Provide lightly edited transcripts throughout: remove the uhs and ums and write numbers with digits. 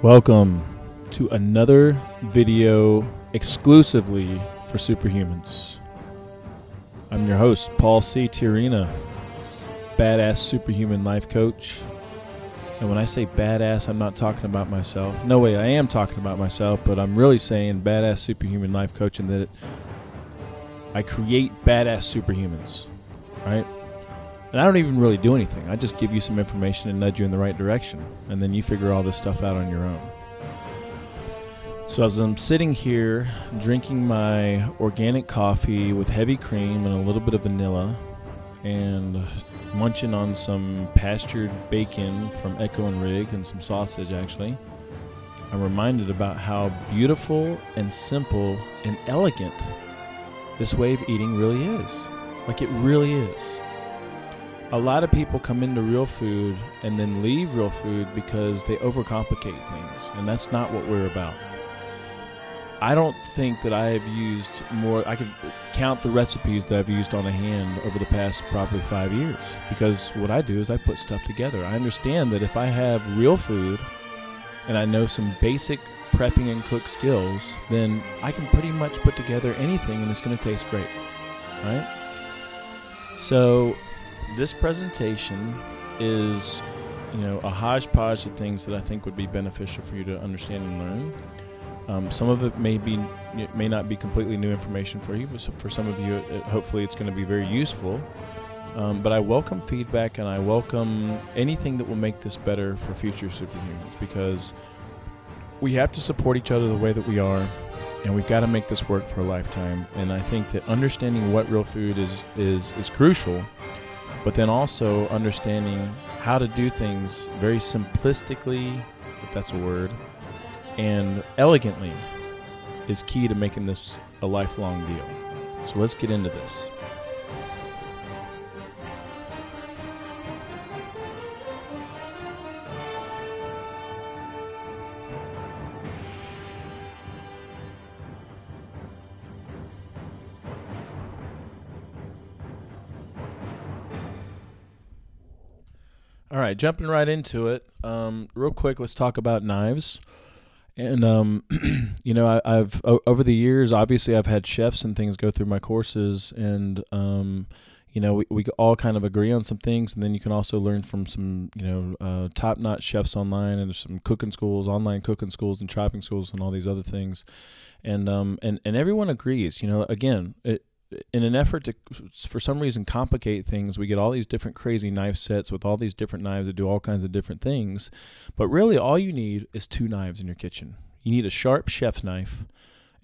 Welcome to another video exclusively for SuperHumans. I'm your host, Paul C. Tiarina, badass superhuman life coach. And when I say badass, I'm not talking about myself. No way, I am talking about myself, but I'm really saying badass superhuman life coach, and that I create badass superhumans, right? And I don't even really do anything. I just give you some information and nudge you in the right direction. And then you figure all this stuff out on your own. So as I'm sitting here drinking my organic coffee with heavy cream and a little bit of vanilla and munching on some pastured bacon from Echo and Rig and some sausage actually, I'm reminded about how beautiful and simple and elegant this way of eating really is. Like, it really is. A lot of people come into real food and then leave real food because they overcomplicate things, and that's not what we're about. I don't think that I have used more. I could count the recipes that I've used on a hand over the past probably 5 years, because what I do is I put stuff together. I understand that if I have real food and I know some basic prepping and cook skills, then I can pretty much put together anything and it's going to taste great, right? So this presentation is, a hodgepodge of things that I think would be beneficial for you to understand and learn. Some of it may not be completely new information for you, but for some of you, hopefully it's going to be very useful. But I welcome feedback, and I welcome anything that will make this better for future superhumans, because we have to support each other the way that we are, and we've got to make this work for a lifetime. And I think that understanding what real food is crucial, but then also understanding how to do things very simplistically, if that's a word, and elegantly is key to making this a lifelong deal. So let's get into this. All right, jumping right into it. Real quick, let's talk about knives. And I've over the years, obviously, I've had chefs and things go through my courses, and we all kind of agree on some things, and then you can also learn from some top-notch chefs online, and there's some cooking schools, online cooking schools, and chopping schools, and all these other things, and everyone agrees. Again, in an effort to, for some reason, complicate things, we get all these different crazy knife sets with all these different knives that do all kinds of different things. But really, all you need is two knives in your kitchen. You need a sharp chef's knife,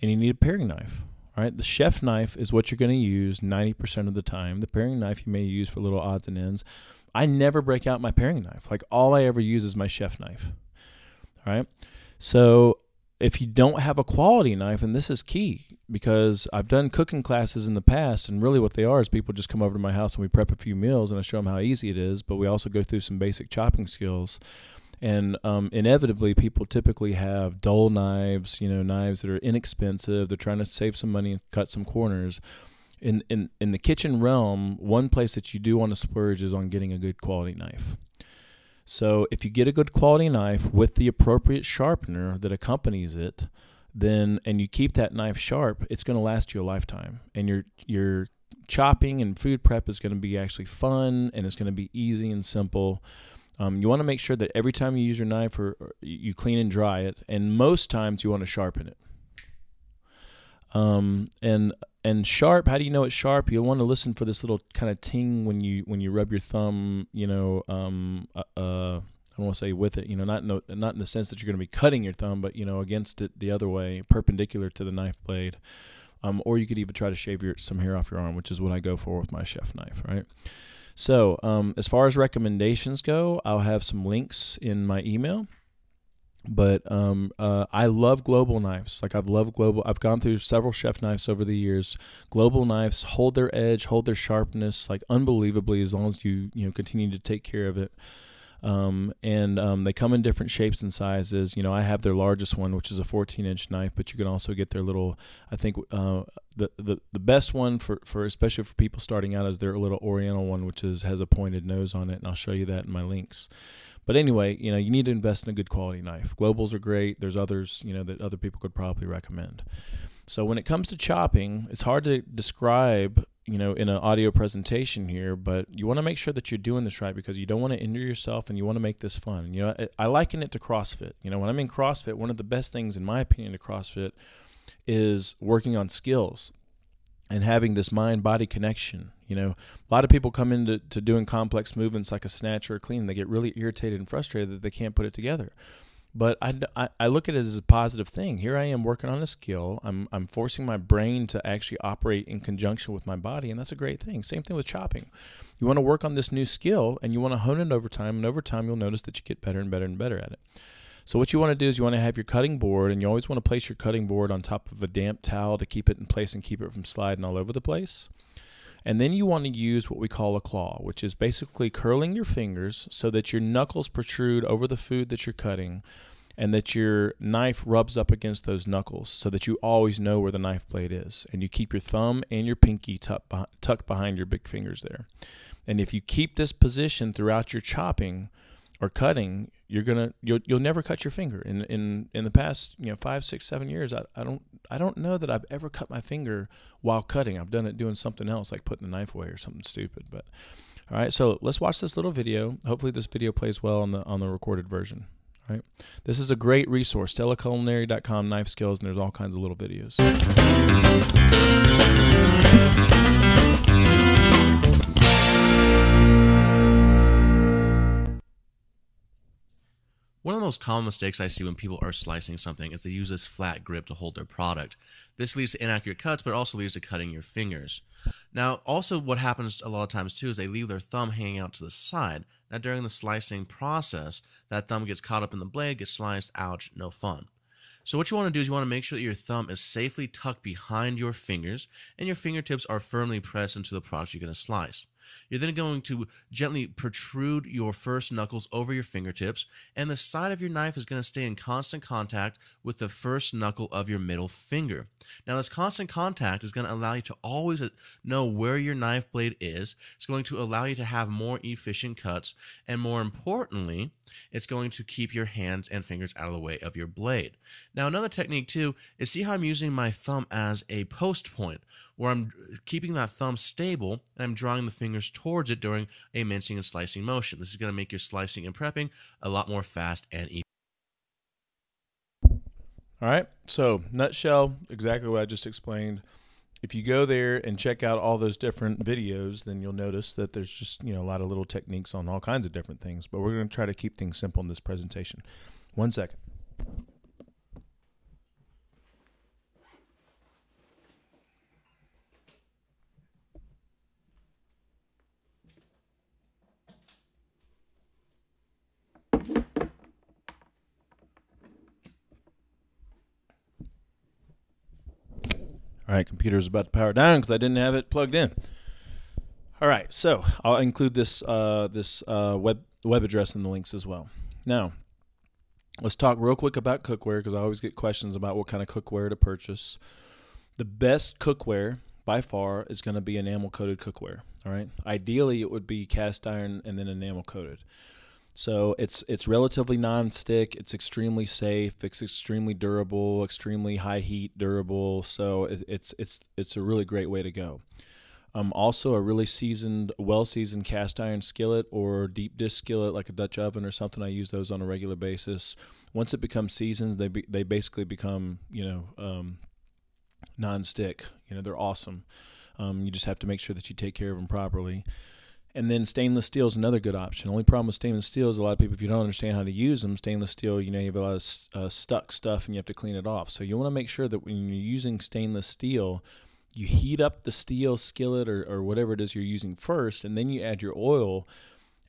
and you need a paring knife. All right, the chef knife is what you're going to use 90% of the time. The paring knife you may use for little odds and ends. I never break out my paring knife. Like, all I ever use is my chef knife. All right, so if you don't have a quality knife, and this is key, because I've done cooking classes in the past, and really what they are is people just come over to my house and we prep a few meals and I show them how easy it is, but we also go through some basic chopping skills. And inevitably, people typically have dull knives, knives that are inexpensive. They're trying to save some money and cut some corners. In the kitchen realm, one place that you do want to splurge is on getting a good quality knife. So if you get a good quality knife with the appropriate sharpener that accompanies it, and you keep that knife sharp, it's going to last you a lifetime. And your chopping and food prep is going to be actually fun, and it's going to be easy and simple. You want to make sure that every time you use your knife, or you clean and dry it, and most times you want to sharpen it. And sharp, how do you know it's sharp? You'll want to listen for this little kind of ting when you rub your thumb, I don't want to say with it, not in the sense that you're going to be cutting your thumb, but, against it the other way, perpendicular to the knife blade. Or you could even try to shave some hair off your arm, which is what I go for with my chef knife, right? So as far as recommendations go, I'll have some links in my email. But I love global knives. Like, I've gone through several chef knives over the years. Global knives hold their edge, hold their sharpness, like, unbelievably, as long as you continue to take care of it. They come in different shapes and sizes. I have their largest one, which is a 14-inch knife, but you can also get their little, I think the best one for especially for people starting out is their little oriental one, which has a pointed nose on it, and I'll show you that in my links. But anyway, you need to invest in a good quality knife. Globals are great. There's others, that other people could probably recommend. So when it comes to chopping, it's hard to describe, in an audio presentation here, but you want to make sure that you're doing this right, because you don't want to injure yourself and you want to make this fun. I liken it to CrossFit. When I'm in CrossFit, one of the best things, in my opinion, to CrossFit is working on skills and having this mind-body connection. A lot of people come into doing complex movements like a snatch or a clean. They get really irritated and frustrated that they can't put it together. But I look at it as a positive thing. Here I am working on a skill. I'm forcing my brain to actually operate in conjunction with my body, and that's a great thing. Same thing with chopping. You want to work on this new skill, and you want to hone it over time, and over time you'll notice that you get better and better and better at it. So what you want to do is you want to have your cutting board, and you always want to place your cutting board on top of a damp towel to keep it in place and keep it from sliding all over the place. And then you want to use what we call a claw, which is basically curling your fingers so that your knuckles protrude over the food that you're cutting, and that your knife rubs up against those knuckles so that you always know where the knife blade is. And you keep your thumb and your pinky tucked behind your big fingers there. And if you keep this position throughout your chopping or cutting, you'll never cut your finger. In the past 5, 6, 7 years, I don't know that I've ever cut my finger while cutting. I've done it doing something else, like putting the knife away or something stupid. But all right, so let's watch this little video. Hopefully this video plays well on the recorded version. All right, this is a great resource, teleculinary.com, knife skills, and there's all kinds of little videos. One of the most common mistakes I see when people are slicing something is they use this flat grip to hold their product. This leads to inaccurate cuts, but also leads to cutting your fingers. Now, also what happens a lot of times too is they leave their thumb hanging out to the side. Now, during the slicing process, that thumb gets caught up in the blade, gets sliced, ouch, no fun. So what you want to do is you want to make sure that your thumb is safely tucked behind your fingers and your fingertips are firmly pressed into the product you're going to slice. You're then going to gently protrude your first knuckles over your fingertips, and the side of your knife is going to stay in constant contact with the first knuckle of your middle finger. Now, this constant contact is going to allow you to always know where your knife blade is. It's going to allow you to have more efficient cuts, and more importantly, it's going to keep your hands and fingers out of the way of your blade. Now, another technique too is see how I'm using my thumb as a post point, where I'm keeping that thumb stable and I'm drawing the fingers towards it during a mincing and slicing motion. This is going to make your slicing and prepping a lot more fast and easy. All right, so nutshell, exactly what I just explained. If you go there and check out all those different videos, then you'll notice that there's just a lot of little techniques on all kinds of different things, but we're going to try to keep things simple in this presentation. 1 second. All right, computer's about to power down because I didn't have it plugged in. All right, so I'll include this web address in the links as well. Now, let's talk real quick about cookware, because I always get questions about what kind of cookware to purchase. The best cookware by far is going to be enamel-coated cookware. All right, ideally it would be cast iron and then enamel-coated. So it's relatively non-stick, it's extremely safe, it's extremely durable, extremely high heat durable. So it's a really great way to go. Also a really well-seasoned cast iron skillet or deep dish skillet like a Dutch oven or something. I use those on a regular basis. Once it becomes seasoned, they basically become non-stick. They're awesome. You just have to make sure that you take care of them properly. And then stainless steel is another good option. Only problem with stainless steel is a lot of people, if you don't understand how to use them, stainless steel, you have a lot of stuck stuff and you have to clean it off. So you want to make sure that when you're using stainless steel, you heat up the steel skillet or whatever it is you're using first, and then you add your oil,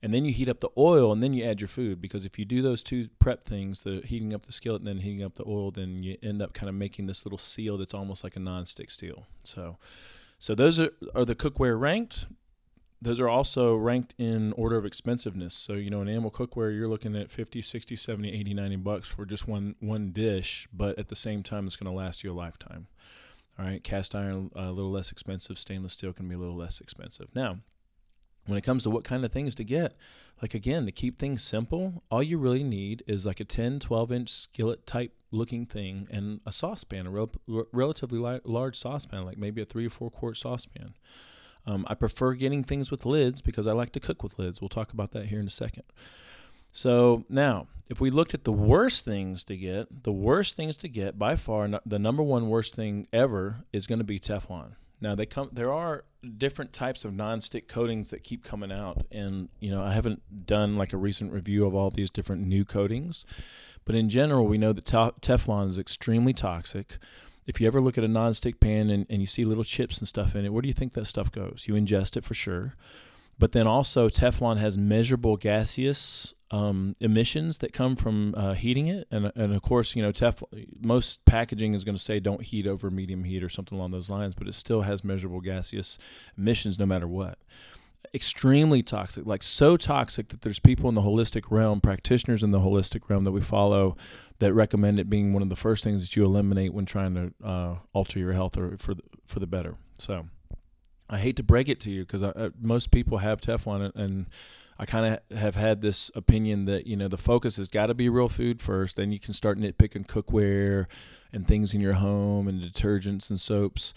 and then you heat up the oil, and then you add your food. Because if you do those two prep things, the heating up the skillet and then heating up the oil, then you end up kind of making this little seal that's almost like a non-stick steel. So those are the cookware ranked. Those are also ranked in order of expensiveness. So, enamel cookware, you're looking at 50, 60, 70, 80, 90 bucks for just one dish, but at the same time, it's going to last you a lifetime. All right, cast iron, a little less expensive. Stainless steel can be a little less expensive. Now, When it comes to what kind of things to get, like again, to keep things simple, all you really need is like a 10, 12-inch skillet type looking thing and a saucepan, a relatively large saucepan, like maybe a 3 or 4 quart saucepan. I prefer getting things with lids because I like to cook with lids. We'll talk about that here in a second. So now, if we looked at the worst things to get by far, the number one worst thing ever is going to be Teflon. Now there are different types of nonstick coatings that keep coming out, and I haven't done like a recent review of all these different new coatings, but in general we know that Teflon is extremely toxic. If you ever look at a nonstick pan and you see little chips and stuff in it, where do you think that stuff goes? You ingest it for sure. But then also Teflon has measurable gaseous emissions that come from heating it. And of course, most packaging is going to say don't heat over medium heat or something along those lines, but it still has measurable gaseous emissions no matter what. Extremely toxic, like so toxic that there's people in the holistic realm, practitioners in the holistic realm that we follow that recommend it being one of the first things that you eliminate when trying to alter your health or for the better. So I hate to break it to you because most people have Teflon, and I kind of have had this opinion that, the focus has got to be real food first. Then you can start nitpicking cookware and things in your home and detergents and soaps.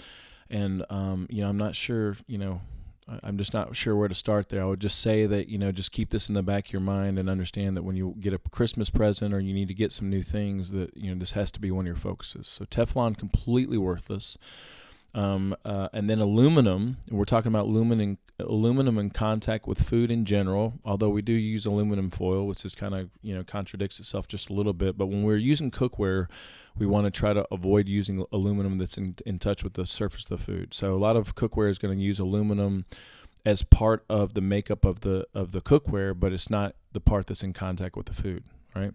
And, I'm not sure, I'm just not sure where to start there. I would just say that, just keep this in the back of your mind and understand that when you get a Christmas present or you need to get some new things that, this has to be one of your focuses. So Teflon, completely worthless. And then aluminum, we're talking about aluminum in contact with food in general, although we do use aluminum foil, which is kind of, contradicts itself just a little bit. But when we're using cookware, we want to try to avoid using aluminum that's in touch with the surface of the food. So a lot of cookware is going to use aluminum as part of the makeup of the cookware, but it's not the part that's in contact with the food, right?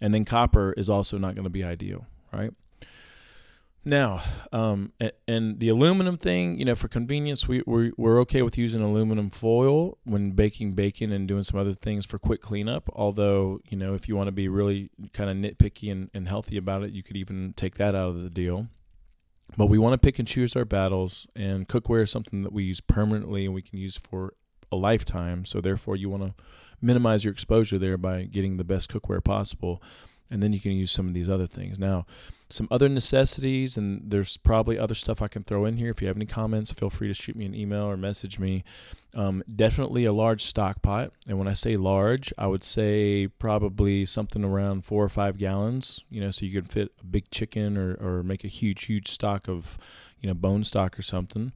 And then copper is also not going to be ideal, right? Now, and the aluminum thing, for convenience, we're okay with using aluminum foil when baking bacon and doing some other things for quick cleanup. Although, if you want to be really kind of nitpicky and healthy about it, you could even take that out of the deal. But we want to pick and choose our battles, and cookware is something that we use permanently and we can use for a lifetime. So therefore, you want to minimize your exposure there by getting the best cookware possible. And then you can use some of these other things. Now, some other necessities, and there's probably other stuff I can throw in here. If you have any comments, feel free to shoot me an email or message me. Definitely a large stock pot. And when I say large, I would say probably something around 4 or 5 gallons, so you could fit a big chicken or make a huge stock of, bone stock or something.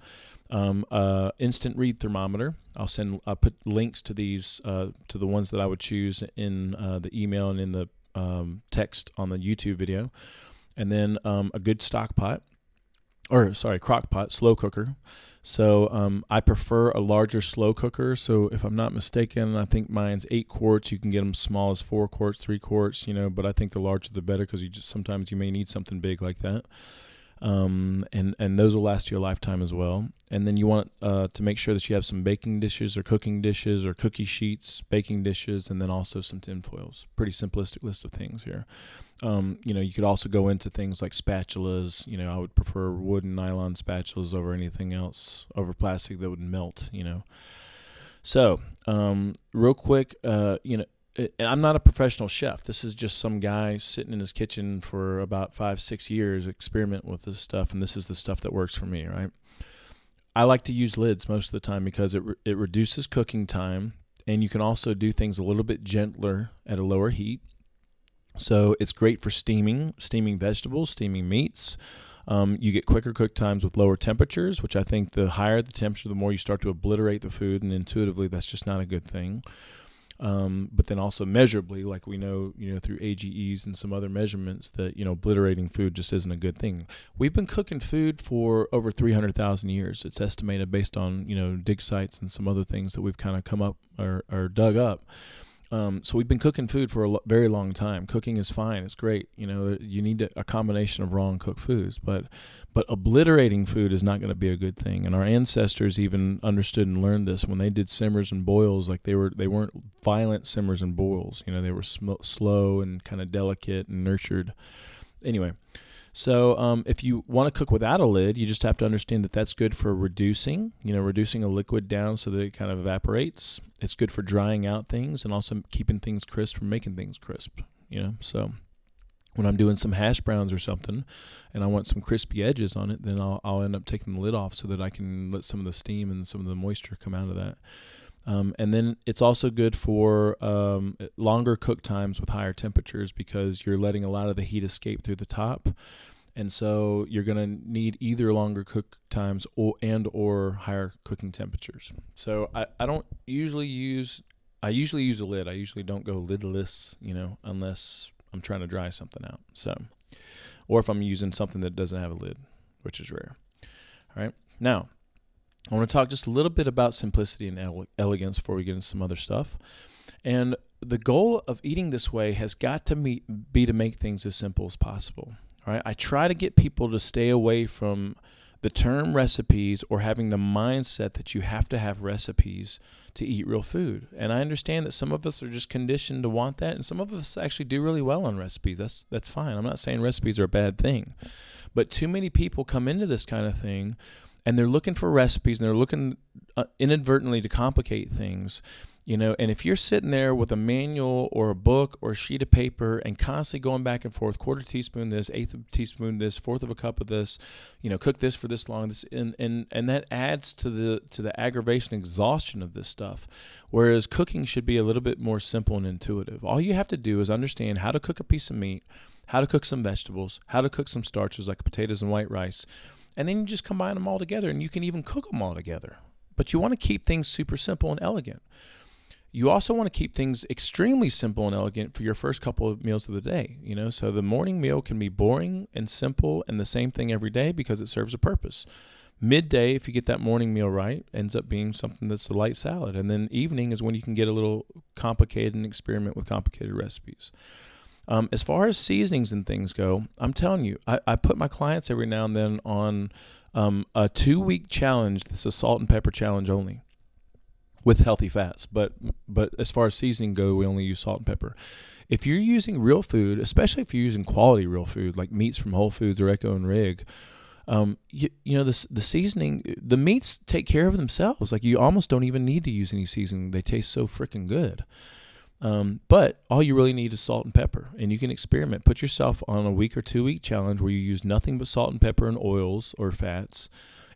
Instant read thermometer. I'll put links to these, to the ones that I would choose in the email and in the text on the YouTube video. And then a good crock pot, slow cooker. So I prefer a larger slow cooker. So if I'm not mistaken, I think mine's 8 quarts. You can get them small as 4 quarts, 3 quarts, but I think the larger the better because sometimes you may need something big like that. And those will last you a lifetime as well. And then you want to make sure that you have some baking dishes or cooking dishes or cookie sheets, baking dishes, and then also some tin foils. Pretty simplistic list of things here. You could also go into things like spatulas. I would prefer wood and nylon spatulas over anything else, over plastic that would melt, So, real quick, I'm not a professional chef. This is just some guy sitting in his kitchen for about 5-6 years, experiment with this stuff, and this is the stuff that works for me, right? I like to use lids most of the time because it reduces cooking time, and you can also do things a little bit gentler at a lower heat. So it's great for steaming vegetables, steaming meats. You get quicker cook times with lower temperatures, which I think the higher the temperature, the more you start to obliterate the food, and intuitively that's just not a good thing. But then also measurably, like we know, through AGEs and some other measurements that, obliterating food just isn't a good thing. We've been cooking food for over 300,000 years. It's estimated based on, dig sites and some other things that we've kind of come up or dug up. So we've been cooking food for a very long time. Cooking is fine. It's great. You need a combination of raw and cooked foods, but obliterating food is not going to be a good thing. And our ancestors even understood and learned this when they did simmers and boils. Like they weren't violent simmers and boils. They were slow and kind of delicate and nurtured. Anyway, So if you want to cook without a lid, you just have to understand that that's good for reducing a liquid down so that it kind of evaporates. It's good for drying out things and also keeping things crisp from making things crisp, So when I'm doing some hash browns or something and I want some crispy edges on it, then I'll end up taking the lid off so that I can let some of the steam and some of the moisture come out of that. And then it's also good for longer cook times with higher temperatures because you're letting a lot of the heat escape through the top. And so you're going to need either longer cook times or higher cooking temperatures. So I don't usually use a lid. I usually don't go lidless, unless I'm trying to dry something out. So, or if I'm using something that doesn't have a lid, which is rare. All right. Now, I want to talk just a little bit about simplicity and elegance before we get into some other stuff. And the goal of eating this way has got to be to make things as simple as possible. All right? I try to get people to stay away from the term recipes or having the mindset that you have to have recipes to eat real food. And I understand that some of us are just conditioned to want that, and some of us actually do really well on recipes. That's fine. I'm not saying recipes are a bad thing. But too many people come into this kind of thing and they're looking for recipes, and they're looking inadvertently to complicate things, and if you're sitting there with a manual or a book or a sheet of paper and constantly going back and forth, quarter teaspoon this, eighth of a teaspoon this, fourth of a cup of this, cook this for this long, and that adds to the aggravation and exhaustion of this stuff. Whereas cooking should be a little bit more simple and intuitive. All you have to do is understand how to cook a piece of meat, how to cook some vegetables, how to cook some starches like potatoes and white rice. And then you just combine them all together, and you can even cook them all together. But you want to keep things super simple and elegant. You also want to keep things extremely simple and elegant for your first couple of meals of the day. So the morning meal can be boring and simple and the same thing every day because it serves a purpose. Midday, if you get that morning meal right, ends up being something that's a light salad. And then evening is when you can get a little complicated and experiment with complicated recipes. As far as seasonings and things go, I'm telling you, I put my clients every now and then on a 2-week challenge. That's a salt and pepper challenge only with healthy fats. But as far as seasoning go, we only use salt and pepper. If you're using real food, especially if you're using quality real food like meats from Whole Foods or Echo and Rig, the seasoning, the meats take care of themselves. Like you almost don't even need to use any seasoning. They taste so freaking good. But all you really need is salt and pepper, and you can experiment. Put yourself on a week or 2-week challenge where you use nothing but salt and pepper and oils or fats,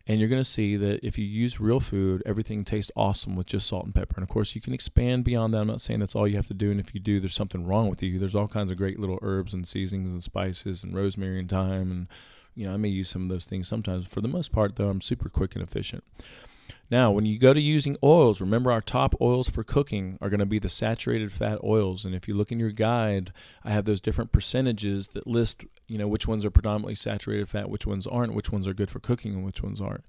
and you're going to see that if you use real food, everything tastes awesome with just salt and pepper. And of course, you can expand beyond that. I'm not saying that's all you have to do, and if you do, there's something wrong with you. There's all kinds of great little herbs and seasonings and spices and rosemary and thyme, and I may use some of those things sometimes. For the most part, though, I'm super quick and efficient. Now, when you go to using oils, remember our top oils for cooking are going to be the saturated fat oils. And if you look in your guide, I have those different percentages that list, which ones are predominantly saturated fat, which ones aren't, which ones are good for cooking, and which ones aren't.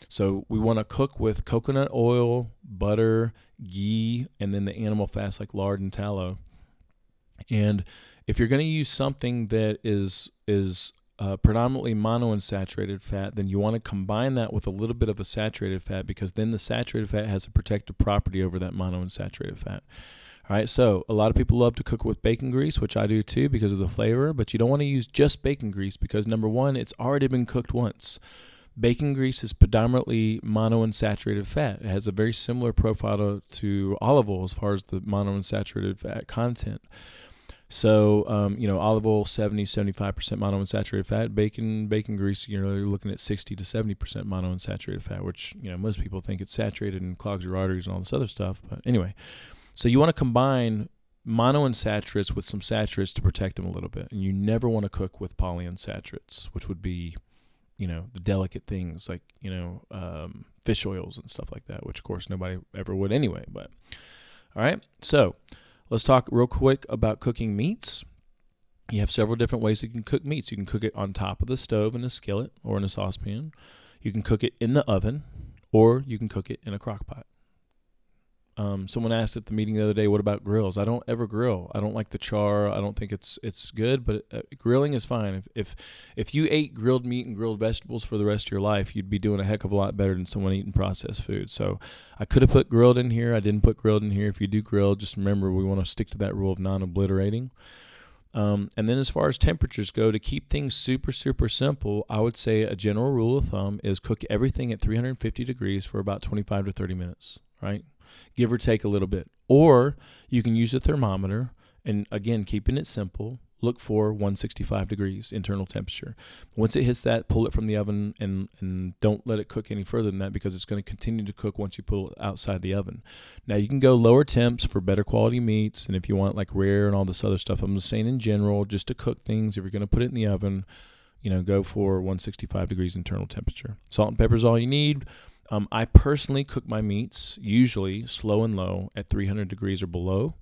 So we want to cook with coconut oil, butter, ghee, and then the animal fats like lard and tallow. And if you're going to use something that is predominantly monounsaturated fat, then you want to combine that with a little bit of a saturated fat, because then the saturated fat has a protective property over that monounsaturated fat. All right, so a lot of people love to cook with bacon grease, which I do too because of the flavor, but you don't want to use just bacon grease because, number one, it's already been cooked once. Bacon grease is predominantly monounsaturated fat. It has a very similar profile to olive oil as far as the monounsaturated fat content. So, olive oil, 70-75% monounsaturated fat. Bacon grease, you're looking at 60 to 70% monounsaturated fat, which, most people think it's saturated and clogs your arteries and all this other stuff. But anyway, so you want to combine monounsaturates with some saturates to protect them a little bit. And you never want to cook with polyunsaturates, which would be, the delicate things like, fish oils and stuff like that, which, of course, nobody ever would anyway. But, all right, so let's talk real quick about cooking meats. You have several different ways you can cook meats. You can cook it on top of the stove in a skillet or in a saucepan. You can cook it in the oven, or you can cook it in a crock pot. Someone asked at the meeting the other day, what about grills? I don't ever grill. I don't like the char. I don't think it's good, but grilling is fine. If you ate grilled meat and grilled vegetables for the rest of your life, you'd be doing a heck of a lot better than someone eating processed food. So I could have put grilled in here. I didn't put grilled in here. If you do grill, just remember we want to stick to that rule of non-obliterating. And then as far as temperatures go, to keep things super, super simple, I would say a general rule of thumb is cook everything at 350 degrees for about 25 to 30 minutes, right? Give or take a little bit. Or you can use a thermometer, and again, keeping it simple, look for 165 degrees internal temperature. Once it hits that, pull it from the oven and don't let it cook any further than that, because it's going to continue to cook once you pull it outside the oven. Now, you can go lower temps for better quality meats, and if you want like rare and all this other stuff, I'm just saying in general, just to cook things, if you're going to put it in the oven, go for 165 degrees internal temperature. Salt and pepper is all you need. I personally cook my meats usually slow and low at 300 degrees or below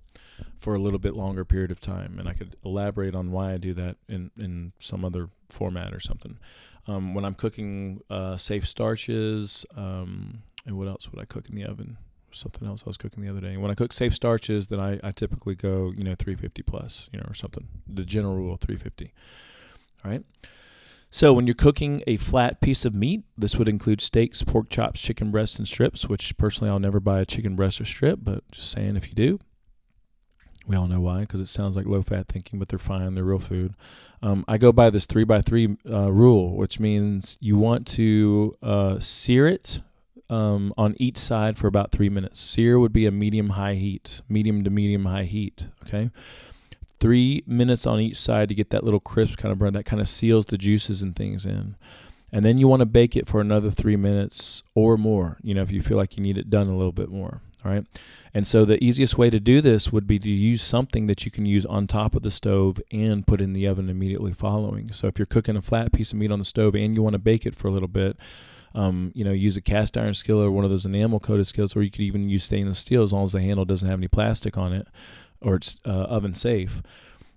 for a little bit longer period of time, and I could elaborate on why I do that in some other format or something. When I'm cooking safe starches, and what else would I cook in the oven? Something else I was cooking the other day. When I cook safe starches, then I typically go 350 plus, or something. The general rule, 350. All right. So when you're cooking a flat piece of meat, this would include steaks, pork chops, chicken breasts, and strips, which personally I'll never buy a chicken breast or strip, but just saying if you do. We all know why, because it sounds like low-fat thinking, but they're fine. They're real food. I go by this 3x3 rule, which means you want to sear it on each side for about 3 minutes. Sear would be a medium to medium-high heat, okay? 3 minutes on each side to get that little crisp kind of burn. That kind of seals the juices and things in. And then you want to bake it for another 3 minutes or more, if you feel like you need it done a little bit more. All right. And so the easiest way to do this would be to use something that you can use on top of the stove and put in the oven immediately following. So if you're cooking a flat piece of meat on the stove and you want to bake it for a little bit, use a cast iron skillet or one of those enamel coated skillets, or you could even use stainless steel as long as the handle doesn't have any plastic on it, or it's oven safe.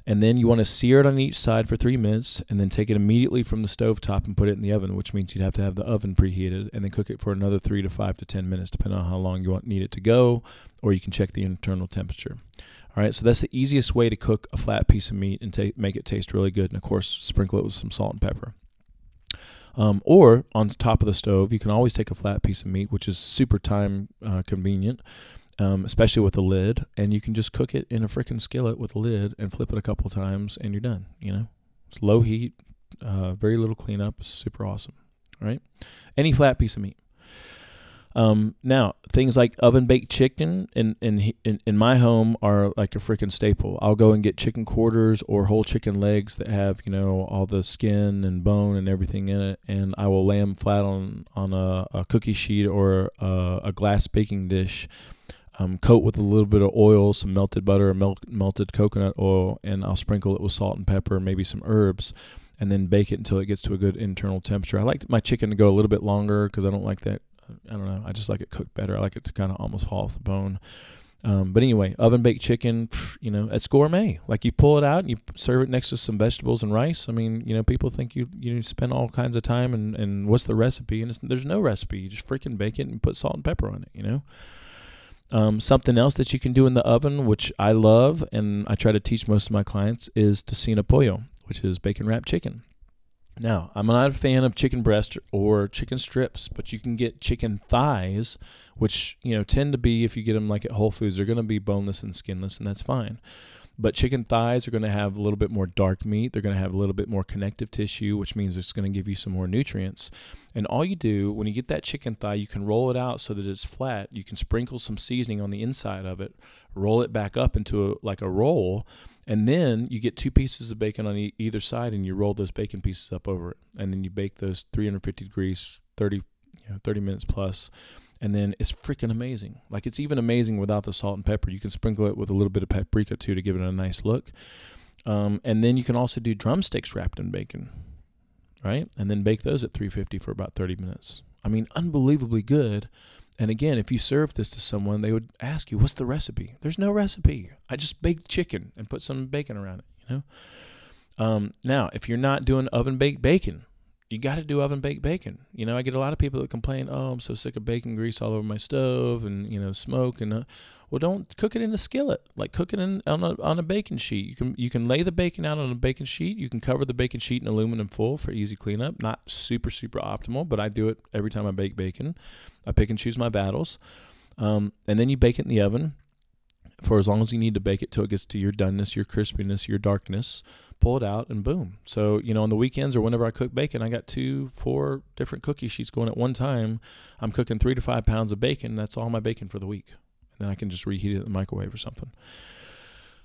And then you want to sear it on each side for 3 minutes, and then take it immediately from the stove top and put it in the oven, which means you'd have to have the oven preheated, and then cook it for another 3 to 5 to 10 minutes, depending on how long you need it to go, or you can check the internal temperature. All right, so that's the easiest way to cook a flat piece of meat and make it taste really good, and of course, sprinkle it with some salt and pepper. Or on top of the stove, you can always take a flat piece of meat, which is super time convenient, especially with a lid, and you can just cook it in a freaking skillet with a lid and flip it a couple times, and you're done. It's low heat, very little cleanup, super awesome. All right, any flat piece of meat. Now, things like oven baked chicken in my home are like a freaking staple. I'll go and get chicken quarters or whole chicken legs that have all the skin and bone and everything in it, and I will lay them flat on a cookie sheet or a glass baking dish. Coat with a little bit of oil, some melted butter, or melted coconut oil, and I'll sprinkle it with salt and pepper, maybe some herbs, and then bake it until it gets to a good internal temperature. I like my chicken to go a little bit longer because I don't like that. I don't know. I just like it cooked better. I like it to kind of almost fall off the bone. But anyway, oven baked chicken, it's gourmet. Like you pull it out and you serve it next to some vegetables and rice. I mean, people think you spend all kinds of time and what's the recipe? And there's no recipe. You just freaking bake it and put salt and pepper on it. Something else that you can do in the oven, which I love and I try to teach most of my clients, is tocino pollo, which is bacon wrapped chicken. Now, I'm not a fan of chicken breast or chicken strips, but you can get chicken thighs, which tend to be, if you get them like at Whole Foods, they're going to be boneless and skinless, and that's fine. But chicken thighs are going to have a little bit more dark meat. They're going to have a little bit more connective tissue, which means it's going to give you some more nutrients. And all you do, when you get that chicken thigh, you can roll it out so that it's flat. You can sprinkle some seasoning on the inside of it, roll it back up into a roll, and then you get 2 pieces of bacon on either side, and you roll those bacon pieces up over it. And then you bake those 350 degrees, 30 minutes plus. And then it's freaking amazing. Like, it's even amazing without the salt and pepper. You can sprinkle it with a little bit of paprika too to give it a nice look. And then you can also do drumsticks wrapped in bacon, right? And then bake those at 350 for about 30 minutes. I mean, unbelievably good. And again, if you serve this to someone, they would ask you, what's the recipe? There's no recipe. I just baked chicken and put some bacon around it, Now, if you're not doing oven-baked bacon, you got to do oven-baked bacon. I get a lot of people that complain, oh, I'm so sick of bacon grease all over my stove and, smoke. And well, don't cook it in a skillet. Like, cook it on a bacon sheet. You can lay the bacon out on a bacon sheet. You can cover the bacon sheet in aluminum foil for easy cleanup. Not super, super optimal, but I do it every time I bake bacon. I pick and choose my battles. And then you bake it in the oven. for as long as you need to bake it till it gets to your doneness, your crispiness, your darkness. Pull it out and boom. So, on the weekends or whenever I cook bacon, I got 2-4 different cookie sheets going at one time. I'm cooking 3 to 5 pounds of bacon. That's all my bacon for the week. And then I can just reheat it in the microwave or something.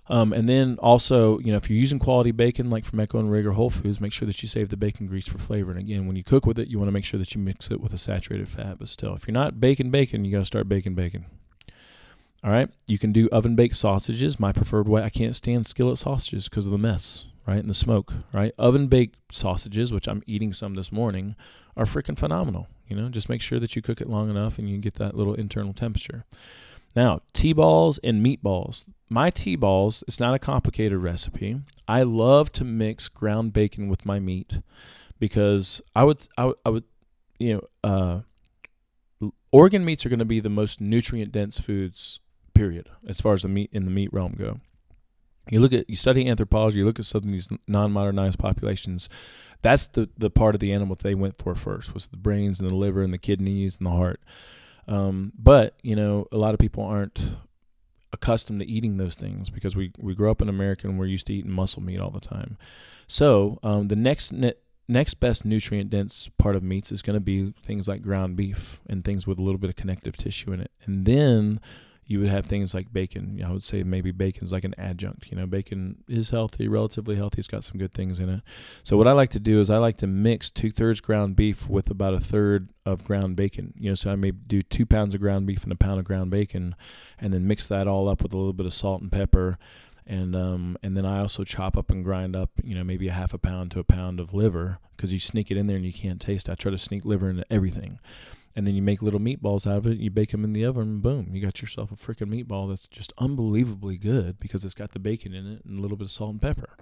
And then also, if you're using quality bacon like from Echo and Rig or Whole Foods, make sure that you save the bacon grease for flavor. And again, when you cook with it, you want to make sure that you mix it with a saturated fat. But still, if you're not baking bacon, you got to start baking bacon. All right. You can do oven baked sausages. My preferred way. I can't stand skillet sausages because of the mess, right? And the smoke, right? Oven baked sausages, which I'm eating some this morning, are freaking phenomenal. Just make sure that you cook it long enough and you get that little internal temperature. Now, T-balls and meatballs. My T-balls, it's not a complicated recipe. I love to mix ground bacon with my meat because I would, organ meats are going to be the most nutrient dense foods, period, as far as the meat in the meat realm go. You study anthropology, you look at some of these non-modernized populations, that's the part of the animal that they went for first, was the brains and the liver and the kidneys and the heart. But a lot of people aren't accustomed to eating those things because we grew up in America and we're used to eating muscle meat all the time. So the next best nutrient dense part of meats is going to be things like ground beef and things with a little bit of connective tissue in it. And then you would have things like bacon. I would say maybe bacon is like an adjunct. Bacon is healthy, relatively healthy. It's got some good things in it. So what I like to do is I like to mix 2/3 ground beef with about 1/3 of ground bacon. So I may do 2 pounds of ground beef and 1 pound of ground bacon, and then mix that all up with a little bit of salt and pepper. And then I also chop up and grind up, maybe a 1/2 pound to 1 pound of liver, because you sneak it in there and you can't taste it. I try to sneak liver into everything. And then you make little meatballs out of it, you bake them in the oven, and boom, you got yourself a freaking meatball that's just unbelievably good because it's got the bacon in it and a little bit of salt and pepper.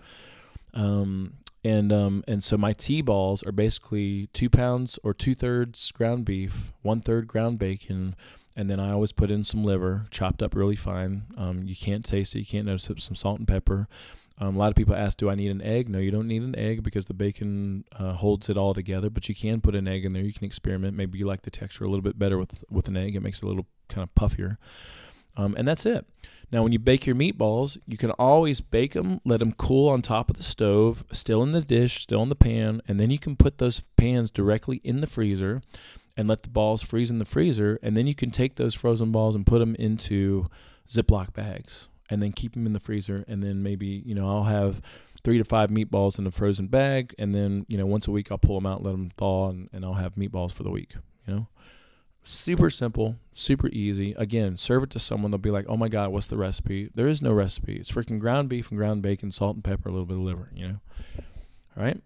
And so my T-balls are basically 2 pounds or 2/3 ground beef, 1/3 ground bacon, and then I always put in some liver, chopped up really fine. You can't taste it, you can't notice it, some salt and pepper. A lot of people ask, do I need an egg? No, you don't need an egg because the bacon holds it all together, but you can put an egg in there. You can experiment. Maybe you like the texture a little bit better with an egg. It makes it a little kind of puffier. And that's it. Now, when you bake your meatballs, you can always bake them, let them cool on top of the stove, still in the dish, still in the pan, and then you can put those pans directly in the freezer and let the balls freeze in the freezer, and then you can take those frozen balls and put them into Ziploc bags. And then keep them in the freezer, and then maybe, I'll have 3 to 5 meatballs in a frozen bag, and then, once a week I'll pull them out, let them thaw, and I'll have meatballs for the week, Super simple, super easy. Again, serve it to someone, they'll be like, oh my God, what's the recipe? There is no recipe. It's freaking ground beef and ground bacon, salt and pepper, a little bit of liver, All right?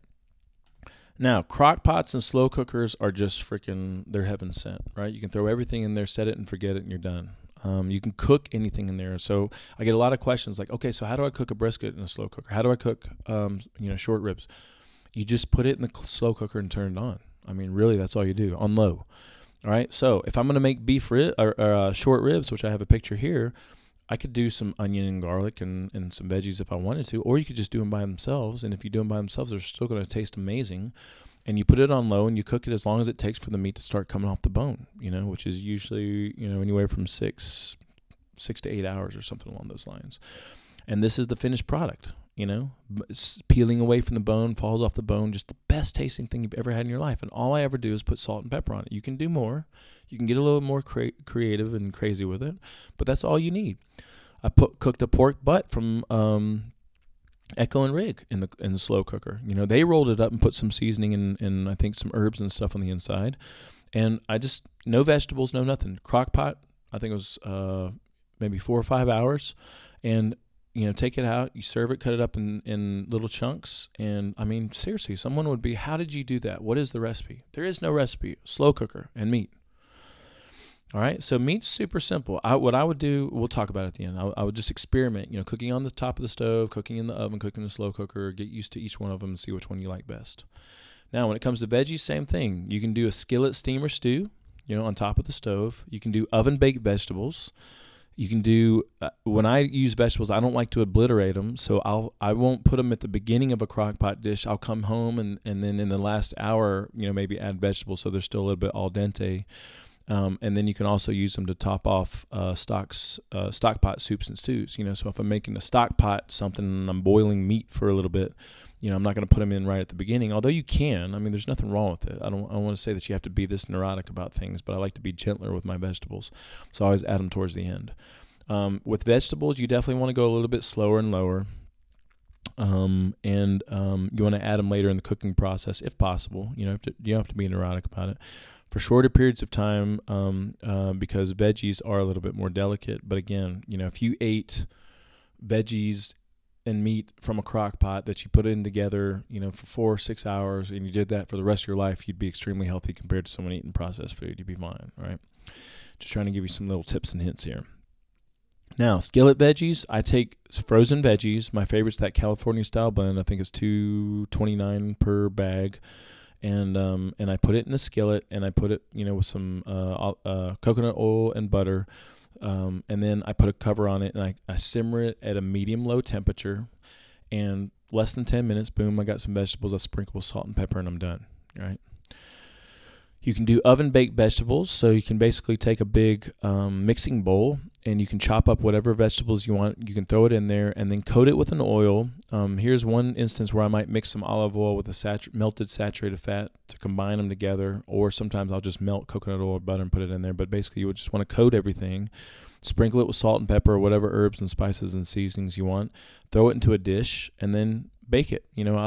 Now, crock pots and slow cookers are just freaking, they're heaven sent, right? You can throw everything in there, set it and forget it, and you're done. You can cook anything in there. So I get a lot of questions like, okay, so how do I cook a brisket in a slow cooker? How do I cook, short ribs? You just put it in the slow cooker and turn it on. I mean, really, that's all you do, on low. All right. So if I'm going to make beef short ribs, which I have a picture here, I could do some onion and garlic and some veggies if I wanted to, or you could just do them by themselves. And if you do them by themselves, they're still going to taste amazing. And you put it on low and you cook it as long as it takes for the meat to start coming off the bone, which is usually, anywhere from 6 to 8 hours or something along those lines. And this is the finished product, peeling away from the bone, falls off the bone, just the best tasting thing you've ever had in your life. And all I ever do is put salt and pepper on it. You can do more. You can get a little more creative and crazy with it, but that's all you need. I cooked a pork butt from Echo and Rig in the slow cooker. They rolled it up and put some seasoning and I think some herbs and stuff on the inside. And I just, no vegetables, no nothing. Crock pot, I think it was maybe 4 or 5 hours. And, take it out, you serve it, cut it up in little chunks. And I mean, seriously, someone would be, how did you do that? What is the recipe? There is no recipe. Slow cooker and meat. All right, so meat's super simple. What I would do, we'll talk about it at the end. I would just experiment, cooking on the top of the stove, cooking in the oven, cooking in the slow cooker, get used to each one of them and see which one you like best. Now, when it comes to veggies, same thing. You can do a skillet steamer stew, on top of the stove. You can do oven-baked vegetables. You can do, when I use vegetables, I don't like to obliterate them, so I won't put them at the beginning of a crock pot dish. I'll come home and then in the last hour, maybe add vegetables so they're still a little bit al dente. And then you can also use them to top off stock pot soups and stews. So if I'm making a stock pot something and I'm boiling meat for a little bit, I'm not going to put them in right at the beginning, although you can. I mean, there's nothing wrong with it. I don't want to say that you have to be this neurotic about things, but I like to be gentler with my vegetables. So I always add them towards the end. With vegetables, you definitely want to go a little bit slower and lower. And you want to add them later in the cooking process if possible. You don't have to be neurotic about it. For shorter periods of time, because veggies are a little bit more delicate. But again, if you ate veggies and meat from a crock pot that you put in together, for 4 or 6 hours, and you did that for the rest of your life, you'd be extremely healthy compared to someone eating processed food. You'd be fine, right? Just trying to give you some little tips and hints here. Now, skillet veggies, I take frozen veggies. My favorite's that California style blend. I think it's $2.29 per bag. And I put it in a skillet, and I put it, with some coconut oil and butter. And then I put a cover on it, and I simmer it at a medium-low temperature. And less than 10 minutes, boom, I got some vegetables. I sprinkle with salt and pepper, and I'm done, right? You can do oven-baked vegetables, so you can basically take a big mixing bowl, and you can chop up whatever vegetables you want. You can throw it in there, and then coat it with an oil. Here's one instance where I might mix some olive oil with a melted saturated fat to combine them together, or sometimes I'll just melt coconut oil or butter and put it in there. But basically, you would just want to coat everything, sprinkle it with salt and pepper or whatever herbs and spices and seasonings you want, throw it into a dish, and then bake it.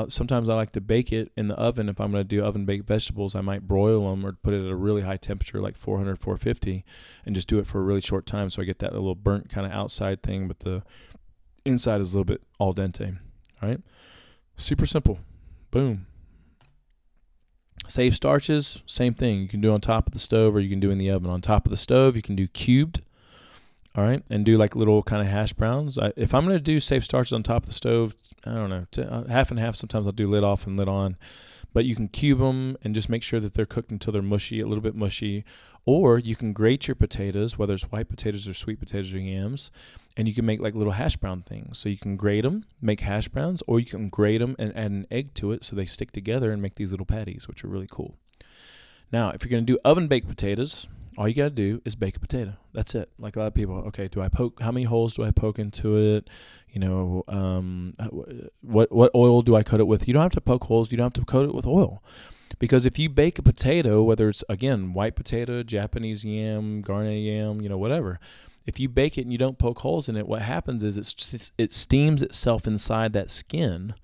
Sometimes I like to bake it in the oven. If I'm going to do oven-baked vegetables, I might broil them or put it at a really high temperature, like 400, 450, and just do it for a really short time so I get that little burnt kind of outside thing, but the inside is a little bit al dente. All right? Super simple. Boom. Safe starches, same thing. You can do on top of the stove or you can do in the oven. On top of the stove, you can do cubed. All right, and do like little kind of hash browns. If I'm going to do safe starches on top of the stove, I don't know, half and half. Sometimes I'll do lid off and lid on. But you can cube them and just make sure that they're cooked until they're mushy, a little bit mushy. Or you can grate your potatoes, whether it's white potatoes or sweet potatoes or yams, and you can make like little hash brown things. So you can grate them, make hash browns, or you can grate them and add an egg to it so they stick together and make these little patties, which are really cool. Now, if you're going to do oven-baked potatoes, all you got to do is bake a potato. That's it. Like a lot of people, okay, how many holes do I poke into it? What oil do I coat it with? You don't have to poke holes. You don't have to coat it with oil. Because if you bake a potato, whether it's, again, white potato, Japanese yam, Garnet yam, whatever, if you bake it and you don't poke holes in it, what happens is it steams itself inside that skin.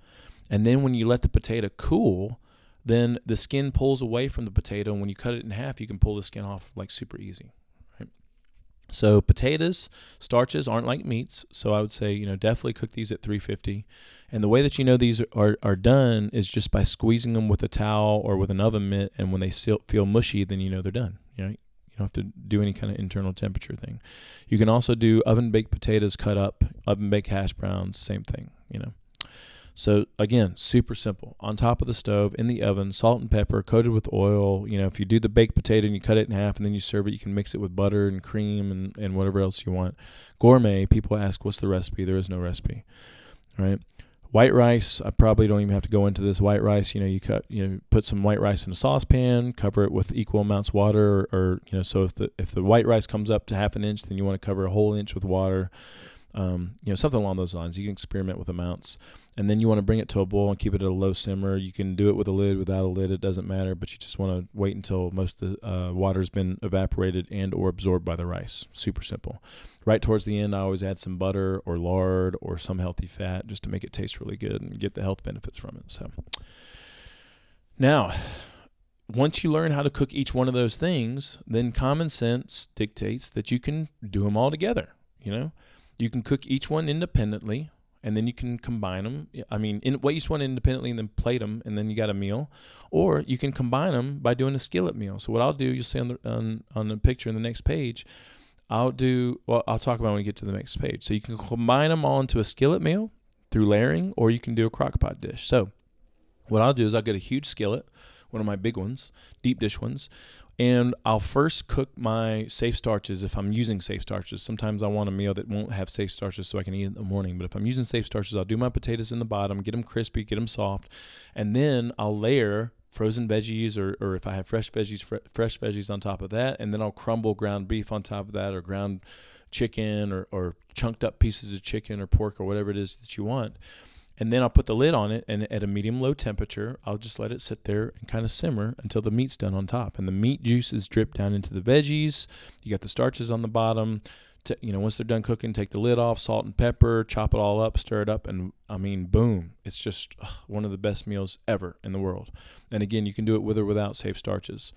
And then when you let the potato cool, then the skin pulls away from the potato, and when you cut it in half, you can pull the skin off like super easy, right? So potatoes, starches aren't like meats, so I would say, definitely cook these at 350. And the way that these are done is just by squeezing them with a towel or with an oven mitt, and when they still feel mushy, then they're done. You don't have to do any kind of internal temperature thing. You can also do oven-baked potatoes cut up, oven-baked hash browns, same thing, So again, super simple. On top of the stove, in the oven, salt and pepper, coated with oil. If you do the baked potato and you cut it in half and then you serve it, you can mix it with butter and cream and whatever else you want. Gourmet, people ask, what's the recipe? There is no recipe, right? White rice, I probably don't even have to go into this. White rice, you put some white rice in a saucepan, cover it with equal amounts of water, or so if the white rice comes up to half an inch, then you want to cover a whole inch with water. Something along those lines. You can experiment with amounts. And then you want to bring it to a boil and keep it at a low simmer. You can do it with a lid, without a lid. It doesn't matter, but you just want to wait until most of the water's been evaporated and or absorbed by the rice. Super simple. Right towards the end, I always add some butter or lard or some healthy fat just to make it taste really good and get the health benefits from it. So now, once you learn how to cook each one of those things, then common sense dictates that you can do them all together. You can cook each one independently, and then you can combine them. Wait each one independently and then plate them, and then you got a meal. Or you can combine them by doing a skillet meal. So what I'll do, you'll see on the picture in the next page, I'll talk about when we get to the next page. So you can combine them all into a skillet meal through layering, or you can do a crock pot dish. So what I'll do is I'll get a huge skillet, one of my big ones, deep dish ones, and I'll first cook my safe starches if I'm using safe starches. Sometimes I want a meal that won't have safe starches so I can eat it in the morning. But if I'm using safe starches, I'll do my potatoes in the bottom, get them crispy, get them soft, and then I'll layer frozen veggies, or if I have fresh veggies, fresh veggies on top of that, and then I'll crumble ground beef on top of that, or ground chicken, or chunked up pieces of chicken or pork or whatever it is that you want. And then I'll put the lid on it, and at a medium-low temperature, I'll just let it sit there and kind of simmer until the meat's done on top. And the meat juices drip down into the veggies. You got the starches on the bottom. Once they're done cooking, take the lid off, salt and pepper, chop it all up, stir it up, and I mean, boom. It's just one of the best meals ever in the world. And again, you can do it with or without safe starches.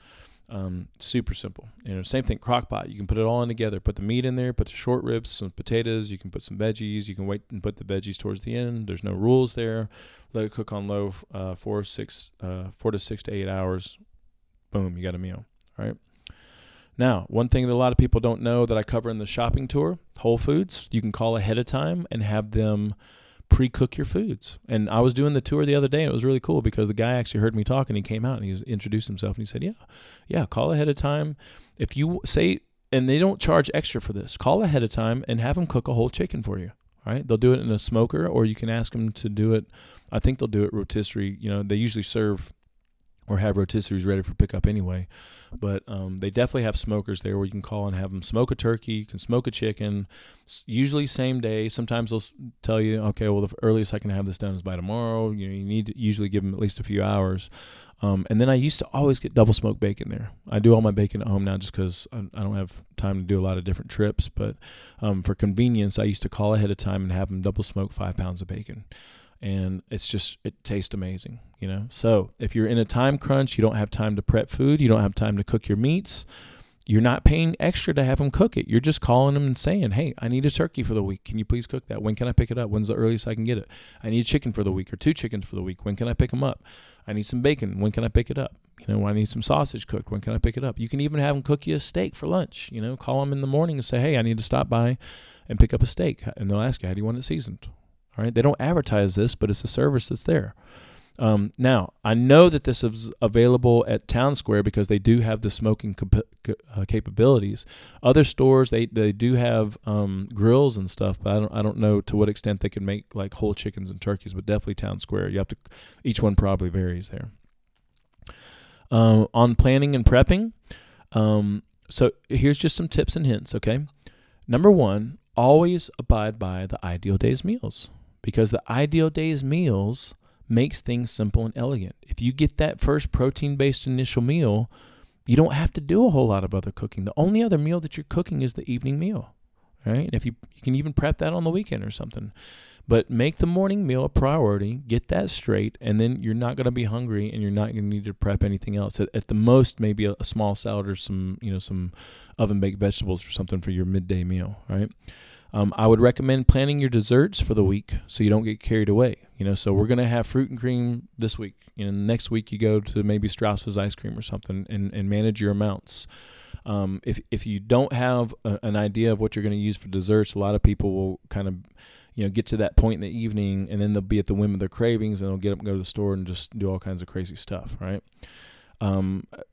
Super simple. Same thing, crock pot. You can put it all in together. Put the meat in there, put the short ribs, some potatoes. You can put some veggies. You can wait and put the veggies towards the end. There's no rules there. Let it cook on low, 4 to 6 to 8 hours. Boom, you got a meal. All right. Now, one thing that a lot of people don't know that I cover in the shopping tour, Whole Foods, you can call ahead of time and have them pre-cook your foods. And I was doing the tour the other day, and it was really cool because the guy actually heard me talk, and he came out and he introduced himself, and he said, yeah, call ahead of time. If you say, and they don't charge extra for this, call ahead of time and have them cook a whole chicken for you. All right? They'll do it in a smoker, or you can ask them to do it. I think they'll do it rotisserie. They usually serve or have rotisseries ready for pickup anyway. But they definitely have smokers there where you can call and have them smoke a turkey. You can smoke a chicken, usually same day. Sometimes they'll tell you, okay, well, the earliest I can have this done is by tomorrow. You need to usually give them at least a few hours. And then I used to always get double smoked bacon there. I do all my bacon at home now just because I don't have time to do a lot of different trips. But for convenience, I used to call ahead of time and have them double smoke 5 pounds of bacon. And it tastes amazing, So if you're in a time crunch, you don't have time to prep food, you don't have time to cook your meats, you're not paying extra to have them cook it. You're just calling them and saying, hey, I need a turkey for the week. Can you please cook that? When can I pick it up? When's the earliest I can get it? I need a chicken for the week or 2 chickens for the week. When can I pick them up? I need some bacon. When can I pick it up? I need some sausage cooked. When can I pick it up? You can even have them cook you a steak for lunch. Call them in the morning and say, hey, I need to stop by and pick up a steak. And they'll ask you, how do you want it seasoned? All right, they don't advertise this, but it's a service that's there. Now, I know that this is available at Town Square because they do have the smoking capabilities. Other stores, they do have grills and stuff, but I don't know to what extent they can make like whole chickens and turkeys. But definitely Town Square. Each one probably varies there. On planning and prepping, so here's just some tips and hints. Okay, number 1, always abide by the Ideal Days meals. Because the Ideal Days meals makes things simple and elegant. If you get that first protein-based initial meal, you don't have to do a whole lot of other cooking. The only other meal that you're cooking is the evening meal, right? And if you can even prep that on the weekend or something. But make the morning meal a priority, get that straight, and then you're not going to be hungry and you're not going to need to prep anything else. At the most, maybe a small salad or some oven-baked vegetables or something for your midday meal, right? I would recommend planning your desserts for the week so you don't get carried away. So we're going to have fruit and cream this week. Next week you go to maybe Strauss's ice cream or something and manage your amounts. If you don't have an idea of what you're going to use for desserts, a lot of people will kind of get to that point in the evening and then they'll be at the whim of their cravings and they'll get up and go to the store and just do all kinds of crazy stuff, right?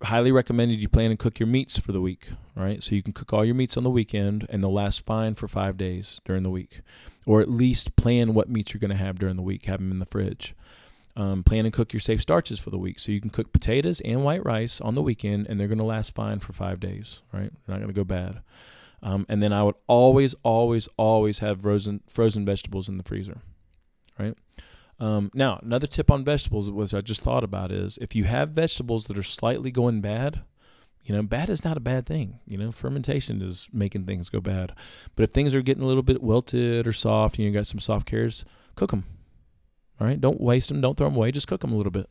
Highly recommended you plan and cook your meats for the week, right? So you can cook all your meats on the weekend and they'll last fine for 5 days during the week. Or at least plan what meats you're going to have during the week, have them in the fridge. Plan and cook your safe starches for the week. So you can cook potatoes and white rice on the weekend and they're going to last fine for 5 days, right? They're not going to go bad. And then I would always have frozen vegetables in the freezer, right? Now, another tip on vegetables, which I just thought about, is if you have vegetables that are slightly going bad, bad is not a bad thing. Fermentation is making things go bad. But if things are getting a little bit wilted or soft, you got some soft carrots, cook them. All right? Don't waste them. Don't throw them away. Just cook them a little bit,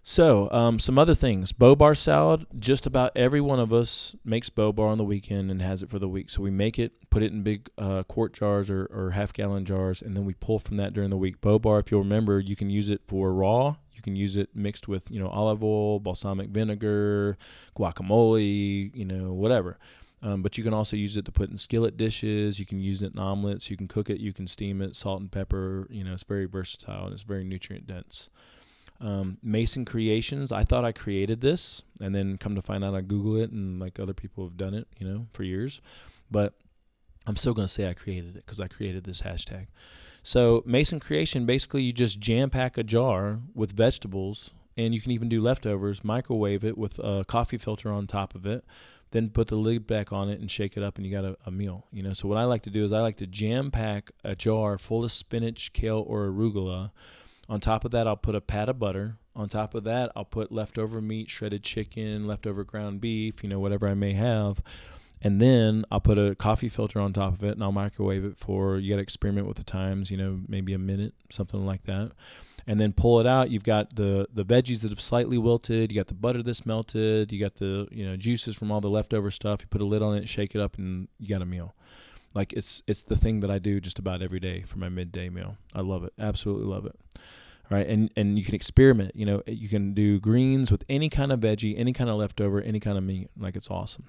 So, some other things. Bobar salad, just about every one of us makes bobar on the weekend and has it for the week. So we make it, put it in big quart jars or half-gallon jars, and then we pull from that during the week. Bobar, if you'll remember, you can use it for raw. You can use it mixed with, olive oil, balsamic vinegar, guacamole, whatever. But you can also use it to put in skillet dishes. You can use it in omelets. You can cook it. You can steam it, salt and pepper. It's very versatile and it's very nutrient-dense. Mason Creations, I thought I created this and then come to find out I Google it and like other people have done it, for years, but I'm still going to say I created it because I created this hashtag. So Mason Creation, basically you just jam pack a jar with vegetables and you can even do leftovers, microwave it with a coffee filter on top of it, then put the lid back on it and shake it up, and you got a meal. So what I like to do is I like to jam pack a jar full of spinach, kale, or arugula. On top of that, I'll put a pat of butter. On top of that, I'll put leftover meat, shredded chicken, leftover ground beef, whatever I may have. And then I'll put a coffee filter on top of it, and I'll microwave it for, you got to experiment with the times, maybe a minute, something like that. And then pull it out. You've got the veggies that have slightly wilted. You got the butter that's melted. You got the juices from all the leftover stuff. You put a lid on it, shake it up, and you got a meal. Like it's the thing that I do just about every day for my midday meal. I love it. Absolutely love it. All right, and you can experiment. You can do greens with any kind of veggie, any kind of leftover, any kind of meat. Like, it's awesome.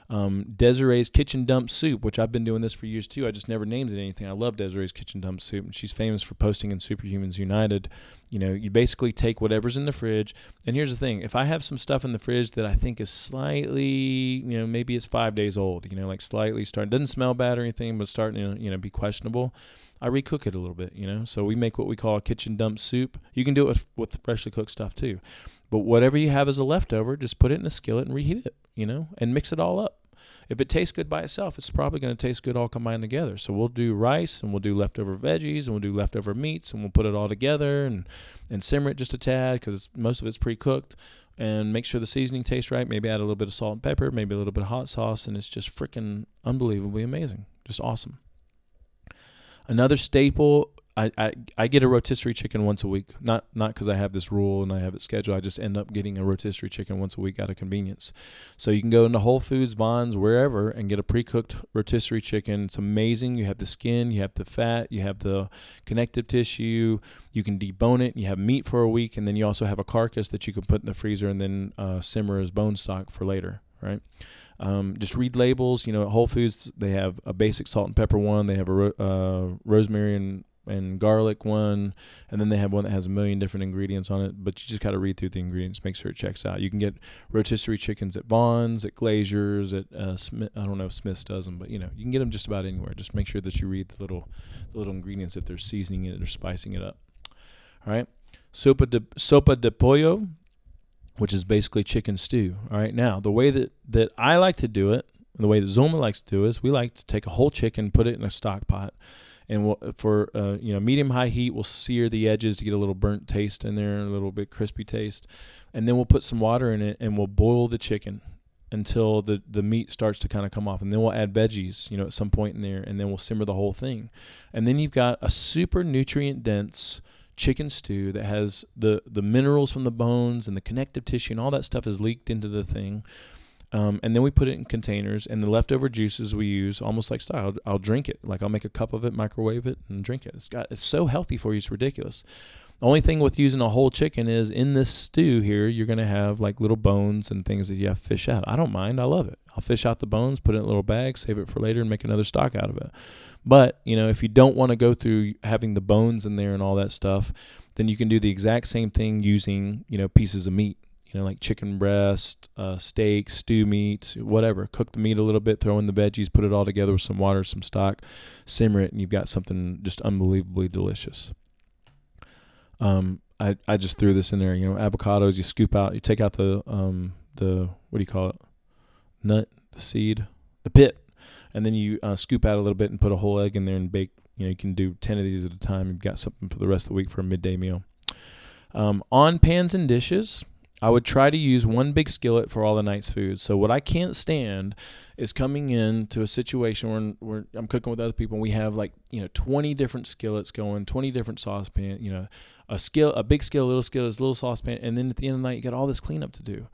Desiree's Kitchen Dump Soup, which I've been doing this for years too. I just never named it anything. I love Desiree's Kitchen Dump Soup, and she's famous for posting in SuperHumans United. You basically take whatever's in the fridge, and here's the thing. If I have some stuff in the fridge that I think is slightly, maybe it's 5 days old, like slightly starting, doesn't smell bad or anything, but starting to, be questionable, I recook it a little bit, So we make what we call a kitchen dump soup. You can do it with freshly cooked stuff too. But whatever you have as a leftover, just put it in a skillet and reheat it, and mix it all up. If it tastes good by itself, it's probably going to taste good all combined together. So we'll do rice, and we'll do leftover veggies, and we'll do leftover meats, and we'll put it all together and simmer it just a tad, because most of it's pre-cooked, and make sure the seasoning tastes right. Maybe add a little bit of salt and pepper, maybe a little bit of hot sauce, and it's just freaking unbelievably amazing. Just awesome. Another staple, I get a rotisserie chicken once a week. Not because I have this rule and I have it scheduled. I just end up getting a rotisserie chicken once a week out of convenience. So you can go into Whole Foods, Vons, wherever, and get a pre-cooked rotisserie chicken. It's amazing. You have the skin, you have the fat, you have the connective tissue. You can debone it. You have meat for a week, and then you also have a carcass that you can put in the freezer and then simmer as bone stock for later, right? Just read labels. At Whole Foods, they have a basic salt and pepper one. They have a rosemary and garlic one, and then they have one that has a million different ingredients on it, but you just got to read through the ingredients, make sure it checks out. You can get rotisserie chickens at Vons, at Glazier's, at Smith. I don't know if Smith's does them, but you can get them just about anywhere. Just make sure that you read the little ingredients if they're seasoning it or spicing it up. All right, sopa de pollo, which is basically chicken stew. All right, now the way that I like to do it, and the way that Zoma likes to do it, is we like to take a whole chicken, put it in a stock pot, and for medium-high heat, we'll sear the edges to get a little burnt taste in there, a little bit crispy taste, and then we'll put some water in it, and we'll boil the chicken until the meat starts to kind of come off, and then we'll add veggies, at some point in there, and then we'll simmer the whole thing, and then you've got a super nutrient-dense chicken stew that has the minerals from the bones and the connective tissue and all that stuff is leaked into the thing. And then we put it in containers, and the leftover juices we use almost like style. I'll drink it. Like, I'll make a cup of it, microwave it, and drink it. It's so healthy for you, it's ridiculous. The only thing with using a whole chicken is in this stew here, you're going to have like little bones and things that you have to fish out. I don't mind. I love it. I'll fish out the bones, put it in a little bag, save it for later, and make another stock out of it. But, if you don't want to go through having the bones in there and all that stuff, then you can do the exact same thing using, pieces of meat. Like chicken breast, steak, stew meat, whatever. Cook the meat a little bit, throw in the veggies, put it all together with some water, some stock, simmer it, and you've got something just unbelievably delicious. I just threw this in there. Avocados, you scoop out, you take out the what do you call it? Nut, the seed, the pit, and then you scoop out a little bit and put a whole egg in there and bake. You can do 10 of these at a time. You've got something for the rest of the week for a midday meal. On pans and dishes, I would try to use one big skillet for all the night's food. So what I can't stand is coming into a situation where I'm cooking with other people and we have 20 different skillets going, 20 different saucepans, a big skillet, a little saucepan, and then at the end of the night you got all this cleanup to do.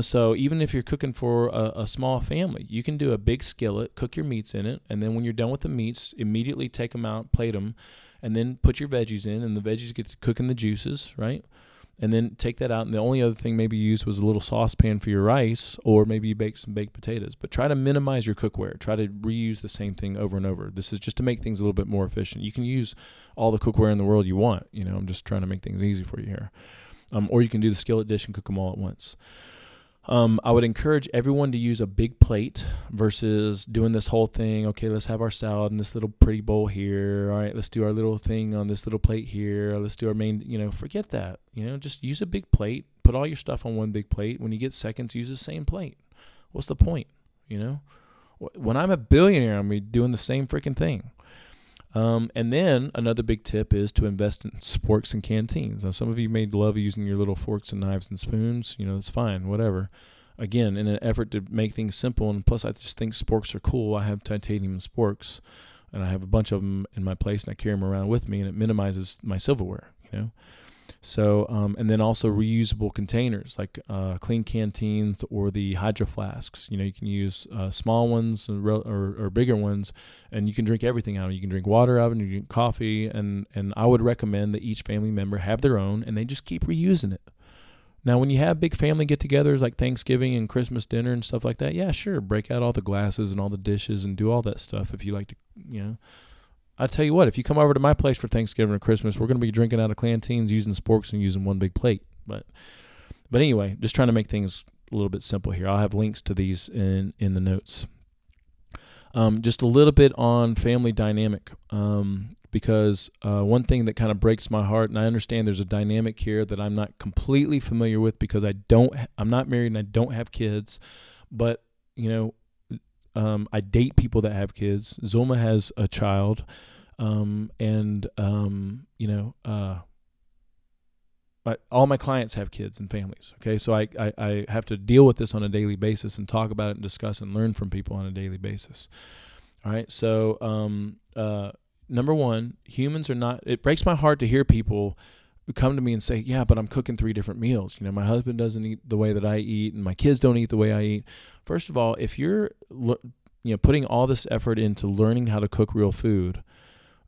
So even if you're cooking for a small family, you can do a big skillet, cook your meats in it, and then when you're done with the meats, immediately take them out, plate them, and then put your veggies in, and the veggies get to cook in the juices, right? And then take that out, and the only other thing maybe you used was a little saucepan for your rice, or maybe you bake some baked potatoes. But try to minimize your cookware. Try to reuse the same thing over and over. This is just to make things a little bit more efficient. You can use all the cookware in the world you want. I'm just trying to make things easy for you here. Or you can do the skillet dish and cook them all at once. I would encourage everyone to use a big plate versus doing this whole thing. Okay, let's have our salad in this little pretty bowl here. All right, let's do our little thing on this little plate here. Let's do our main, forget that. Just use a big plate. Put all your stuff on one big plate. When you get seconds, use the same plate. What's the point? When I'm a billionaire, I'm going to be doing the same freaking thing. And then another big tip is to invest in sporks and canteens. Now, some of you may love using your little forks and knives and spoons. That's fine, whatever. Again, in an effort to make things simple, and plus I just think sporks are cool. I have titanium sporks, and I have a bunch of them in my place, and I carry them around with me, and it minimizes my silverware, So, and then also reusable containers like clean canteens or the hydro flasks. You can use small ones or bigger ones, and you can drink everything out of them. You can drink water out of them, you can drink coffee, and I would recommend that each family member have their own, and they just keep reusing it. Now, when you have big family get-togethers like Thanksgiving and Christmas dinner and stuff like that, yeah, sure, break out all the glasses and all the dishes and do all that stuff if you like to, I tell you what, if you come over to my place for Thanksgiving or Christmas, we're going to be drinking out of canteens, using sporks, and using one big plate. But anyway, just trying to make things a little bit simple here. I'll have links to these in the notes. Just a little bit on family dynamic, because one thing that kind of breaks my heart, and I understand there's a dynamic here that I'm not completely familiar with because I'm not married and I don't have kids, but I date people that have kids. Zulma has a child, all my clients have kids and families. Okay, so I have to deal with this on a daily basis and talk about it and discuss and learn from people on a daily basis. All right, so number one, humans are not. It breaks my heart to hear people come to me and say, yeah, but I'm cooking 3 different meals. My husband doesn't eat the way that I eat, and my kids don't eat the way I eat. First of all, if you're putting all this effort into learning how to cook real food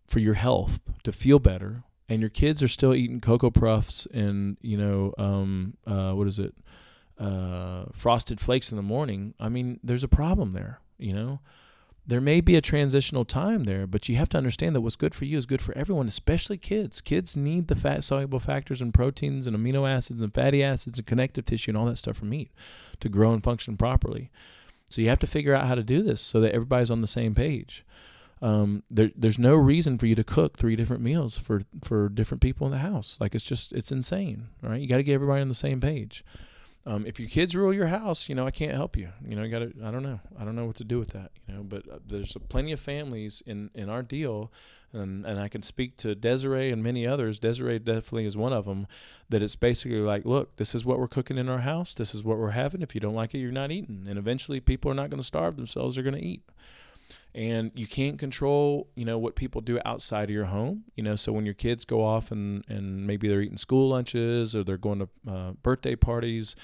for your health to feel better, and your kids are still eating Cocoa Puffs and Frosted Flakes in the morning, I mean, there's a problem there. There may be a transitional time there, but you have to understand that what's good for you is good for everyone, especially kids. Kids need the fat-soluble factors and proteins and amino acids and fatty acids and connective tissue and all that stuff from meat to grow and function properly. So you have to figure out how to do this so that everybody's on the same page. There's no reason for you to cook 3 different meals for different people in the house. Like, it's insane, right? You got to get everybody on the same page. If your kids rule your house, I can't help you. I don't know. I don't know what to do with that, but there's plenty of families in our deal, and I can speak to Desiree and many others. Desiree definitely is one of them, that it's basically like, look, this is what we're cooking in our house. This is what we're having. If you don't like it, you're not eating. And eventually people are not going to starve themselves. They're going to eat. And you can't control, what people do outside of your home. So when your kids go off and maybe they're eating school lunches or they're going to birthday parties,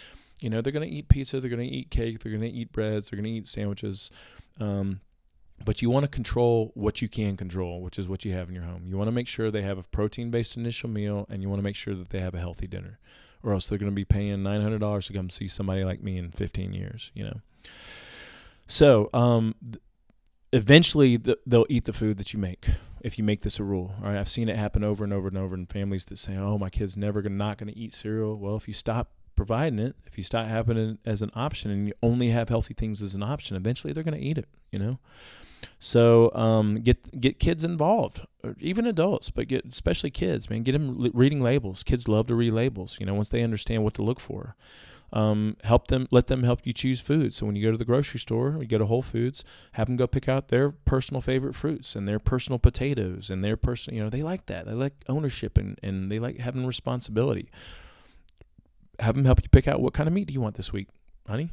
they're going to eat pizza, they're going to eat cake, they're going to eat breads, they're going to eat sandwiches. But you want to control what you can control, which is what you have in your home. You want to make sure they have a protein-based initial meal, and you want to make sure that they have a healthy dinner, or else they're going to be paying $900 to come see somebody like me in 15 years, So, eventually they'll eat the food that you make if you make this a rule. All right, I've seen it happen over and over and over in families that say, oh, my kid's not going to eat cereal. Well, if you stop providing it, if you start having it as an option and you only have healthy things as an option, eventually they're going to eat it, So get kids involved, or even adults, but especially kids, man. Get them reading labels. Kids love to read labels, once they understand what to look for. Let them help you choose food. So when you go to the grocery store, you go to Whole Foods, have them go pick out their personal favorite fruits and their personal potatoes and their personal, they like that. They like ownership and they like having responsibility. Have them help you pick out what kind of meat do you want this week, honey,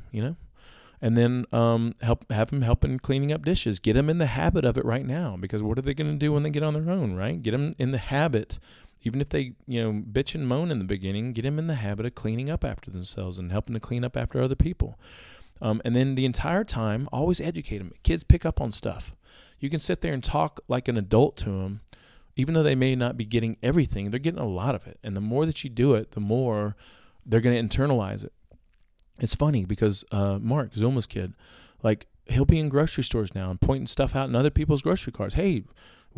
and then have them help in cleaning up dishes. Get them in the habit of it right now, because what are they going to do when they get on their own, right? Get them in the habit. Even if they, bitch and moan in the beginning, get them in the habit of cleaning up after themselves and helping to clean up after other people. And then the entire time, always educate them. Kids pick up on stuff. You can sit there and talk like an adult to them, even though they may not be getting everything. They're getting a lot of it. And the more that you do it, the more they're going to internalize it. It's funny because Mark, Zulma's kid, like, he'll be in grocery stores now and pointing stuff out in other people's grocery carts. Hey,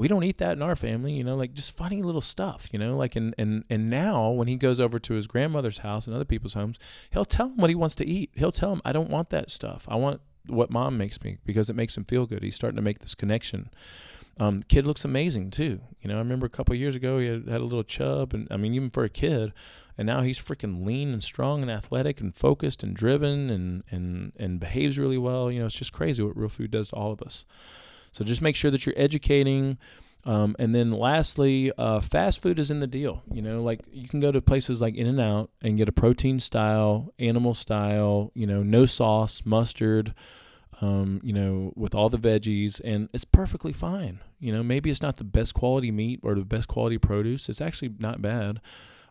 we don't eat that in our family, you know, like just funny little stuff, you know, like, and now when he goes over to his grandmother's house and other people's homes, he'll tell them what he wants to eat. He'll tell them, I don't want that stuff. I want what mom makes me, because it makes him feel good. He's starting to make this connection. Kid looks amazing too. You know, I remember a couple of years ago, he had a little chub, and I mean, even for a kid, and now he's freaking lean and strong and athletic and focused and driven and behaves really well. You know, it's just crazy what real food does to all of us. So just make sure that you're educating. And then lastly, fast food is in the deal. You know, like you can go to places like In-N-Out and get a protein style, animal style, you know, no sauce, mustard, you know, with all the veggies, and it's perfectly fine. You know, maybe it's not the best quality meat or the best quality produce. It's actually not bad,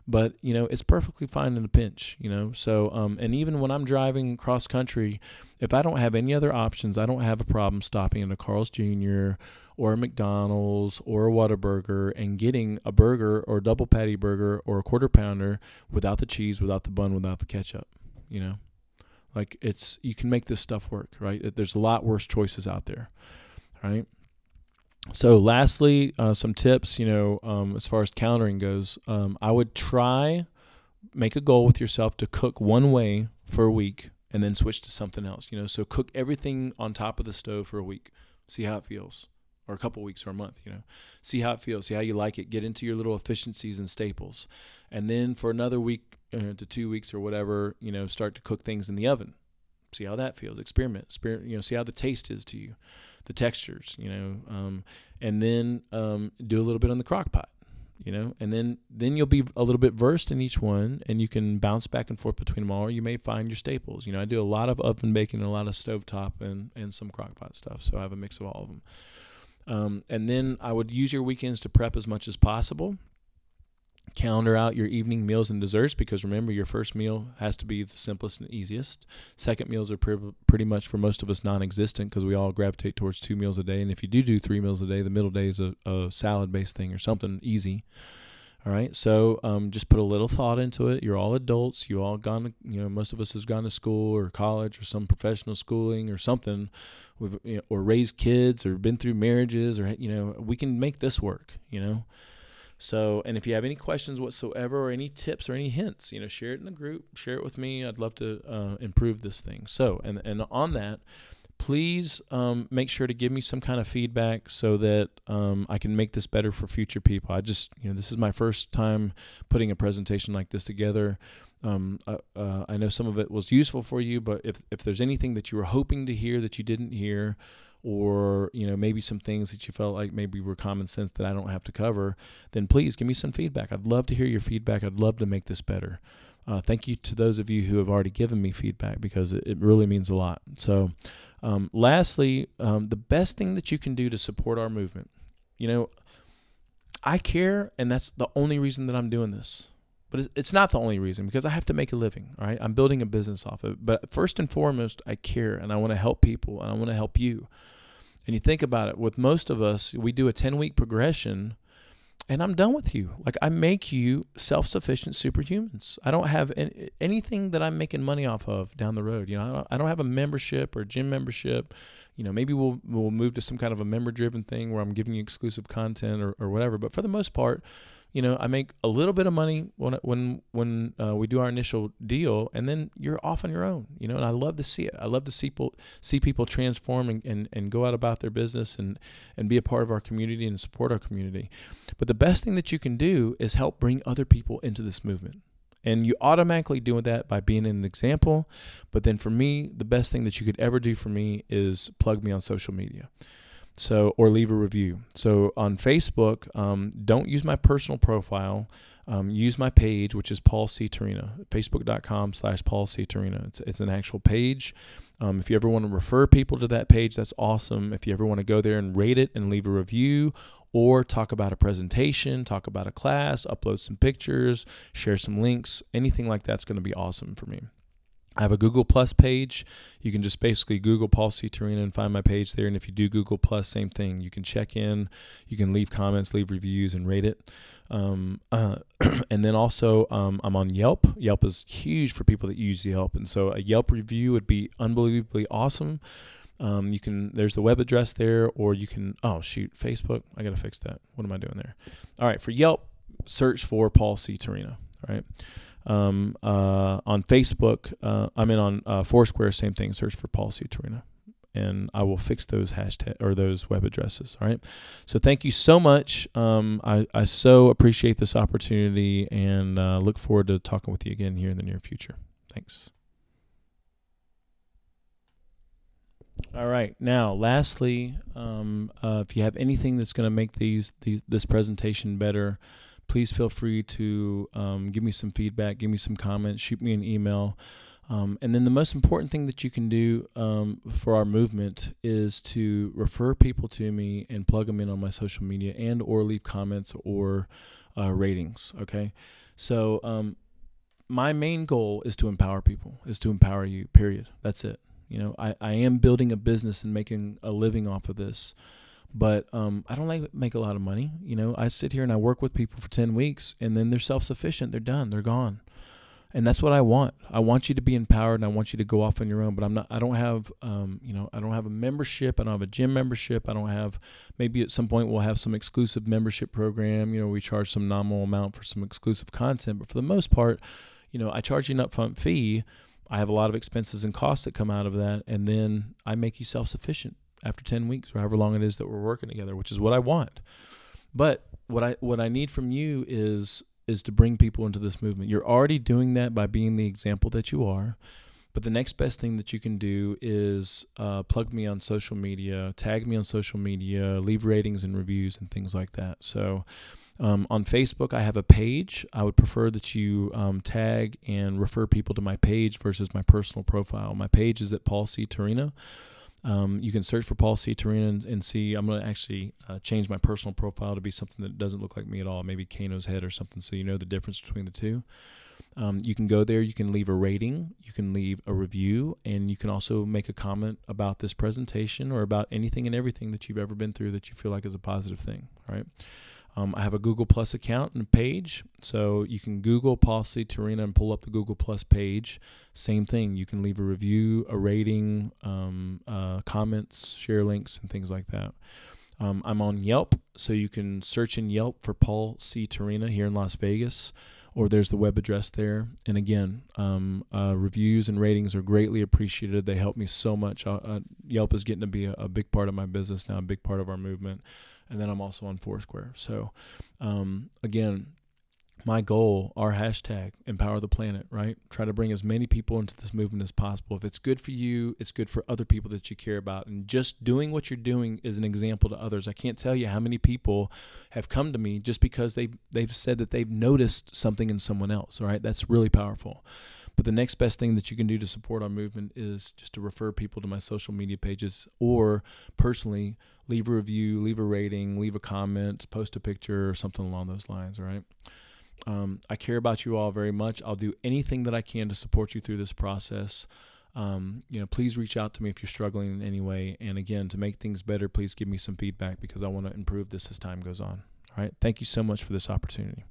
but you know, it's perfectly fine in a pinch, you know? So, and even when I'm driving cross country, if I don't have any other options, I don't have a problem stopping at a Carl's Jr. or a McDonald's or a Whataburger and getting a burger or a double patty burger or a quarter pounder without the cheese, without the bun, without the ketchup, you know? Like you can make this stuff work, right? There's a lot worse choices out there, right? So lastly, some tips, you know, as far as calendaring goes, I would make a goal with yourself to cook one way for a week and then switch to something else, you know? So cook everything on top of the stove for a week, see how it feels, or a couple weeks or a month, you know, see how it feels, see how you like it, get into your little efficiencies and staples. And then for another week to 2 weeks or whatever, you know, start to cook things in the oven. See how that feels. Experiment, you know, see how the taste is to you, the textures, you know, and then do a little bit on the crock pot, you know, and then you'll be a little bit versed in each one, and you can bounce back and forth between them all, or you may find your staples. You know, I do a lot of oven baking and a lot of stovetop and some crock pot stuff, so I have a mix of all of them. And then I would use your weekends to prep as much as possible. Calendar out your evening meals and desserts, because remember, your first meal has to be the simplest and easiest. Second meals are pretty much for most of us non-existent, because we all gravitate towards 2 meals a day. And if you do 3 meals a day, the middle day is a salad-based thing or something easy. All right, so just put a little thought into it. You're all adults. You all gone, you know, most of us has gone to school or college or some professional schooling or something, or raised kids or been through marriages, or, you know, we can make this work, you know. So, and if you have any questions whatsoever or any tips or any hints, you know, share it in the group, share it with me. I'd love to improve this thing. So, and on that, please make sure to give me some kind of feedback so that I can make this better for future people. You know, this is my first time putting a presentation like this together. I know some of it was useful for you, but if there's anything that you were hoping to hear that you didn't hear, or, you know, maybe some things that you felt like maybe were common sense that I don't have to cover, then please give me some feedback. I'd love to hear your feedback. I'd love to make this better. Thank you to those of you who have already given me feedback, because it really means a lot. So lastly, the best thing that you can do to support our movement, you know, I care, and that's the only reason that I'm doing this. But it's not the only reason, because I have to make a living, all right? I'm building a business off of it. But first and foremost, I care, and I want to help people, and I want to help you. And you think about it, with most of us, we do a 10-week progression, and I'm done with you. Like, I make you self-sufficient superhumans. I don't have anything that I'm making money off of down the road. You know, I don't have a membership or gym membership. You know, maybe we'll move to some kind of a member-driven thing where I'm giving you exclusive content or whatever. But for the most part, you know, I make a little bit of money when we do our initial deal, and then you're off on your own, you know, and I love to see it. I love to see people transform and go out about their business and be a part of our community and support our community. But the best thing that you can do is help bring other people into this movement. And you automatically do that by being an example. But then for me, the best thing that you could ever do for me is plug me on social media. So, or leave a review. So on Facebook, don't use my personal profile. Use my page, which is Paul C. Tarina, facebook.com/Paul C. Tarina. It's an actual page. If you ever want to refer people to that page, that's awesome. If you ever want to go there and rate it and leave a review, or talk about a presentation, talk about a class, upload some pictures, share some links, anything like that's going to be awesome for me. I have a Google Plus page. You can just basically Google Paul C. Tarina and find my page there. And if you do Google Plus, same thing. You can check in, you can leave comments, leave reviews, and rate it. And then also I'm on Yelp. Yelp is huge for people that use Yelp. And so a Yelp review would be unbelievably awesome. There's the web address there, or you can, Facebook. I got to fix that. What am I doing there? All right. For Yelp, search for Paul C. Torino. All right. On Facebook, on Foursquare, same thing. Search for Paul C. Torino, and I will fix those hashtag or those web addresses. All right. So thank you so much. I so appreciate this opportunity, and look forward to talking with you again here in the near future. Thanks. All right. Now, lastly, if you have anything that's going to make this presentation better, please feel free to give me some feedback, give me some comments, shoot me an email. And then the most important thing that you can do for our movement is to refer people to me and plug them in on my social media and or leave comments or ratings. Okay. So my main goal is to empower people, is to empower you, period. That's it. I am building a business and making a living off of this, but I don't make a lot of money. I sit here and I work with people for 10 weeks, and then they're self-sufficient. They're done. They're gone. And that's what I want. I want you to be empowered, and I want you to go off on your own, but I don't have, I don't have a membership. I don't have a gym membership. I don't have, maybe at some point we'll have some exclusive membership program. We charge some nominal amount for some exclusive content, but for the most part, I charge you an upfront fee. I have a lot of expenses and costs that come out of that, and then I make you self-sufficient after 10 weeks or however long it is that we're working together, which is what I want. But what I need from you is to bring people into this movement. You're already doing that by being the example that you are, but the next best thing that you can do is plug me on social media, tag me on social media, leave ratings and reviews and things like that. So on Facebook, I have a page. I would prefer that you tag and refer people to my page versus my personal profile. My page is at Paul C. Torino. You can search for Paul C. Torino and see. I'm going to actually change my personal profile to be something that doesn't look like me at all, maybe Kano's head or something, so you know the difference between the two. You can go there. You can leave a rating. You can leave a review, and you can also make a comment about this presentation or about anything and everything that you've ever been through that you feel like is a positive thing. All right. I have a Google Plus account and page, so you can Google Paul C. Torino and pull up the Google Plus page. Same thing. You can leave a review, a rating, comments, share links, and things like that. I'm on Yelp, so you can search in Yelp for Paul C. Torino here in Las Vegas, or there's the web address there. And again, reviews and ratings are greatly appreciated. They help me so much. Yelp is getting to be a big part of my business now, a big part of our movement. And then I'm also on Foursquare. So, again, my goal, our hashtag, empower the planet, right? Try to bring as many people into this movement as possible. If it's good for you, it's good for other people that you care about. And just doing what you're doing is an example to others. I can't tell you how many people have come to me just because they've said that they've noticed something in someone else, all right? That's really powerful. But the next best thing that you can do to support our movement is just to refer people to my social media pages, or personally leave a review, leave a rating, leave a comment, post a picture or something along those lines, all right? I care about you all very much. I'll do anything that I can to support you through this process. Please reach out to me if you're struggling in any way. And again, to make things better, please give me some feedback because I want to improve this as time goes on. All right. Thank you so much for this opportunity.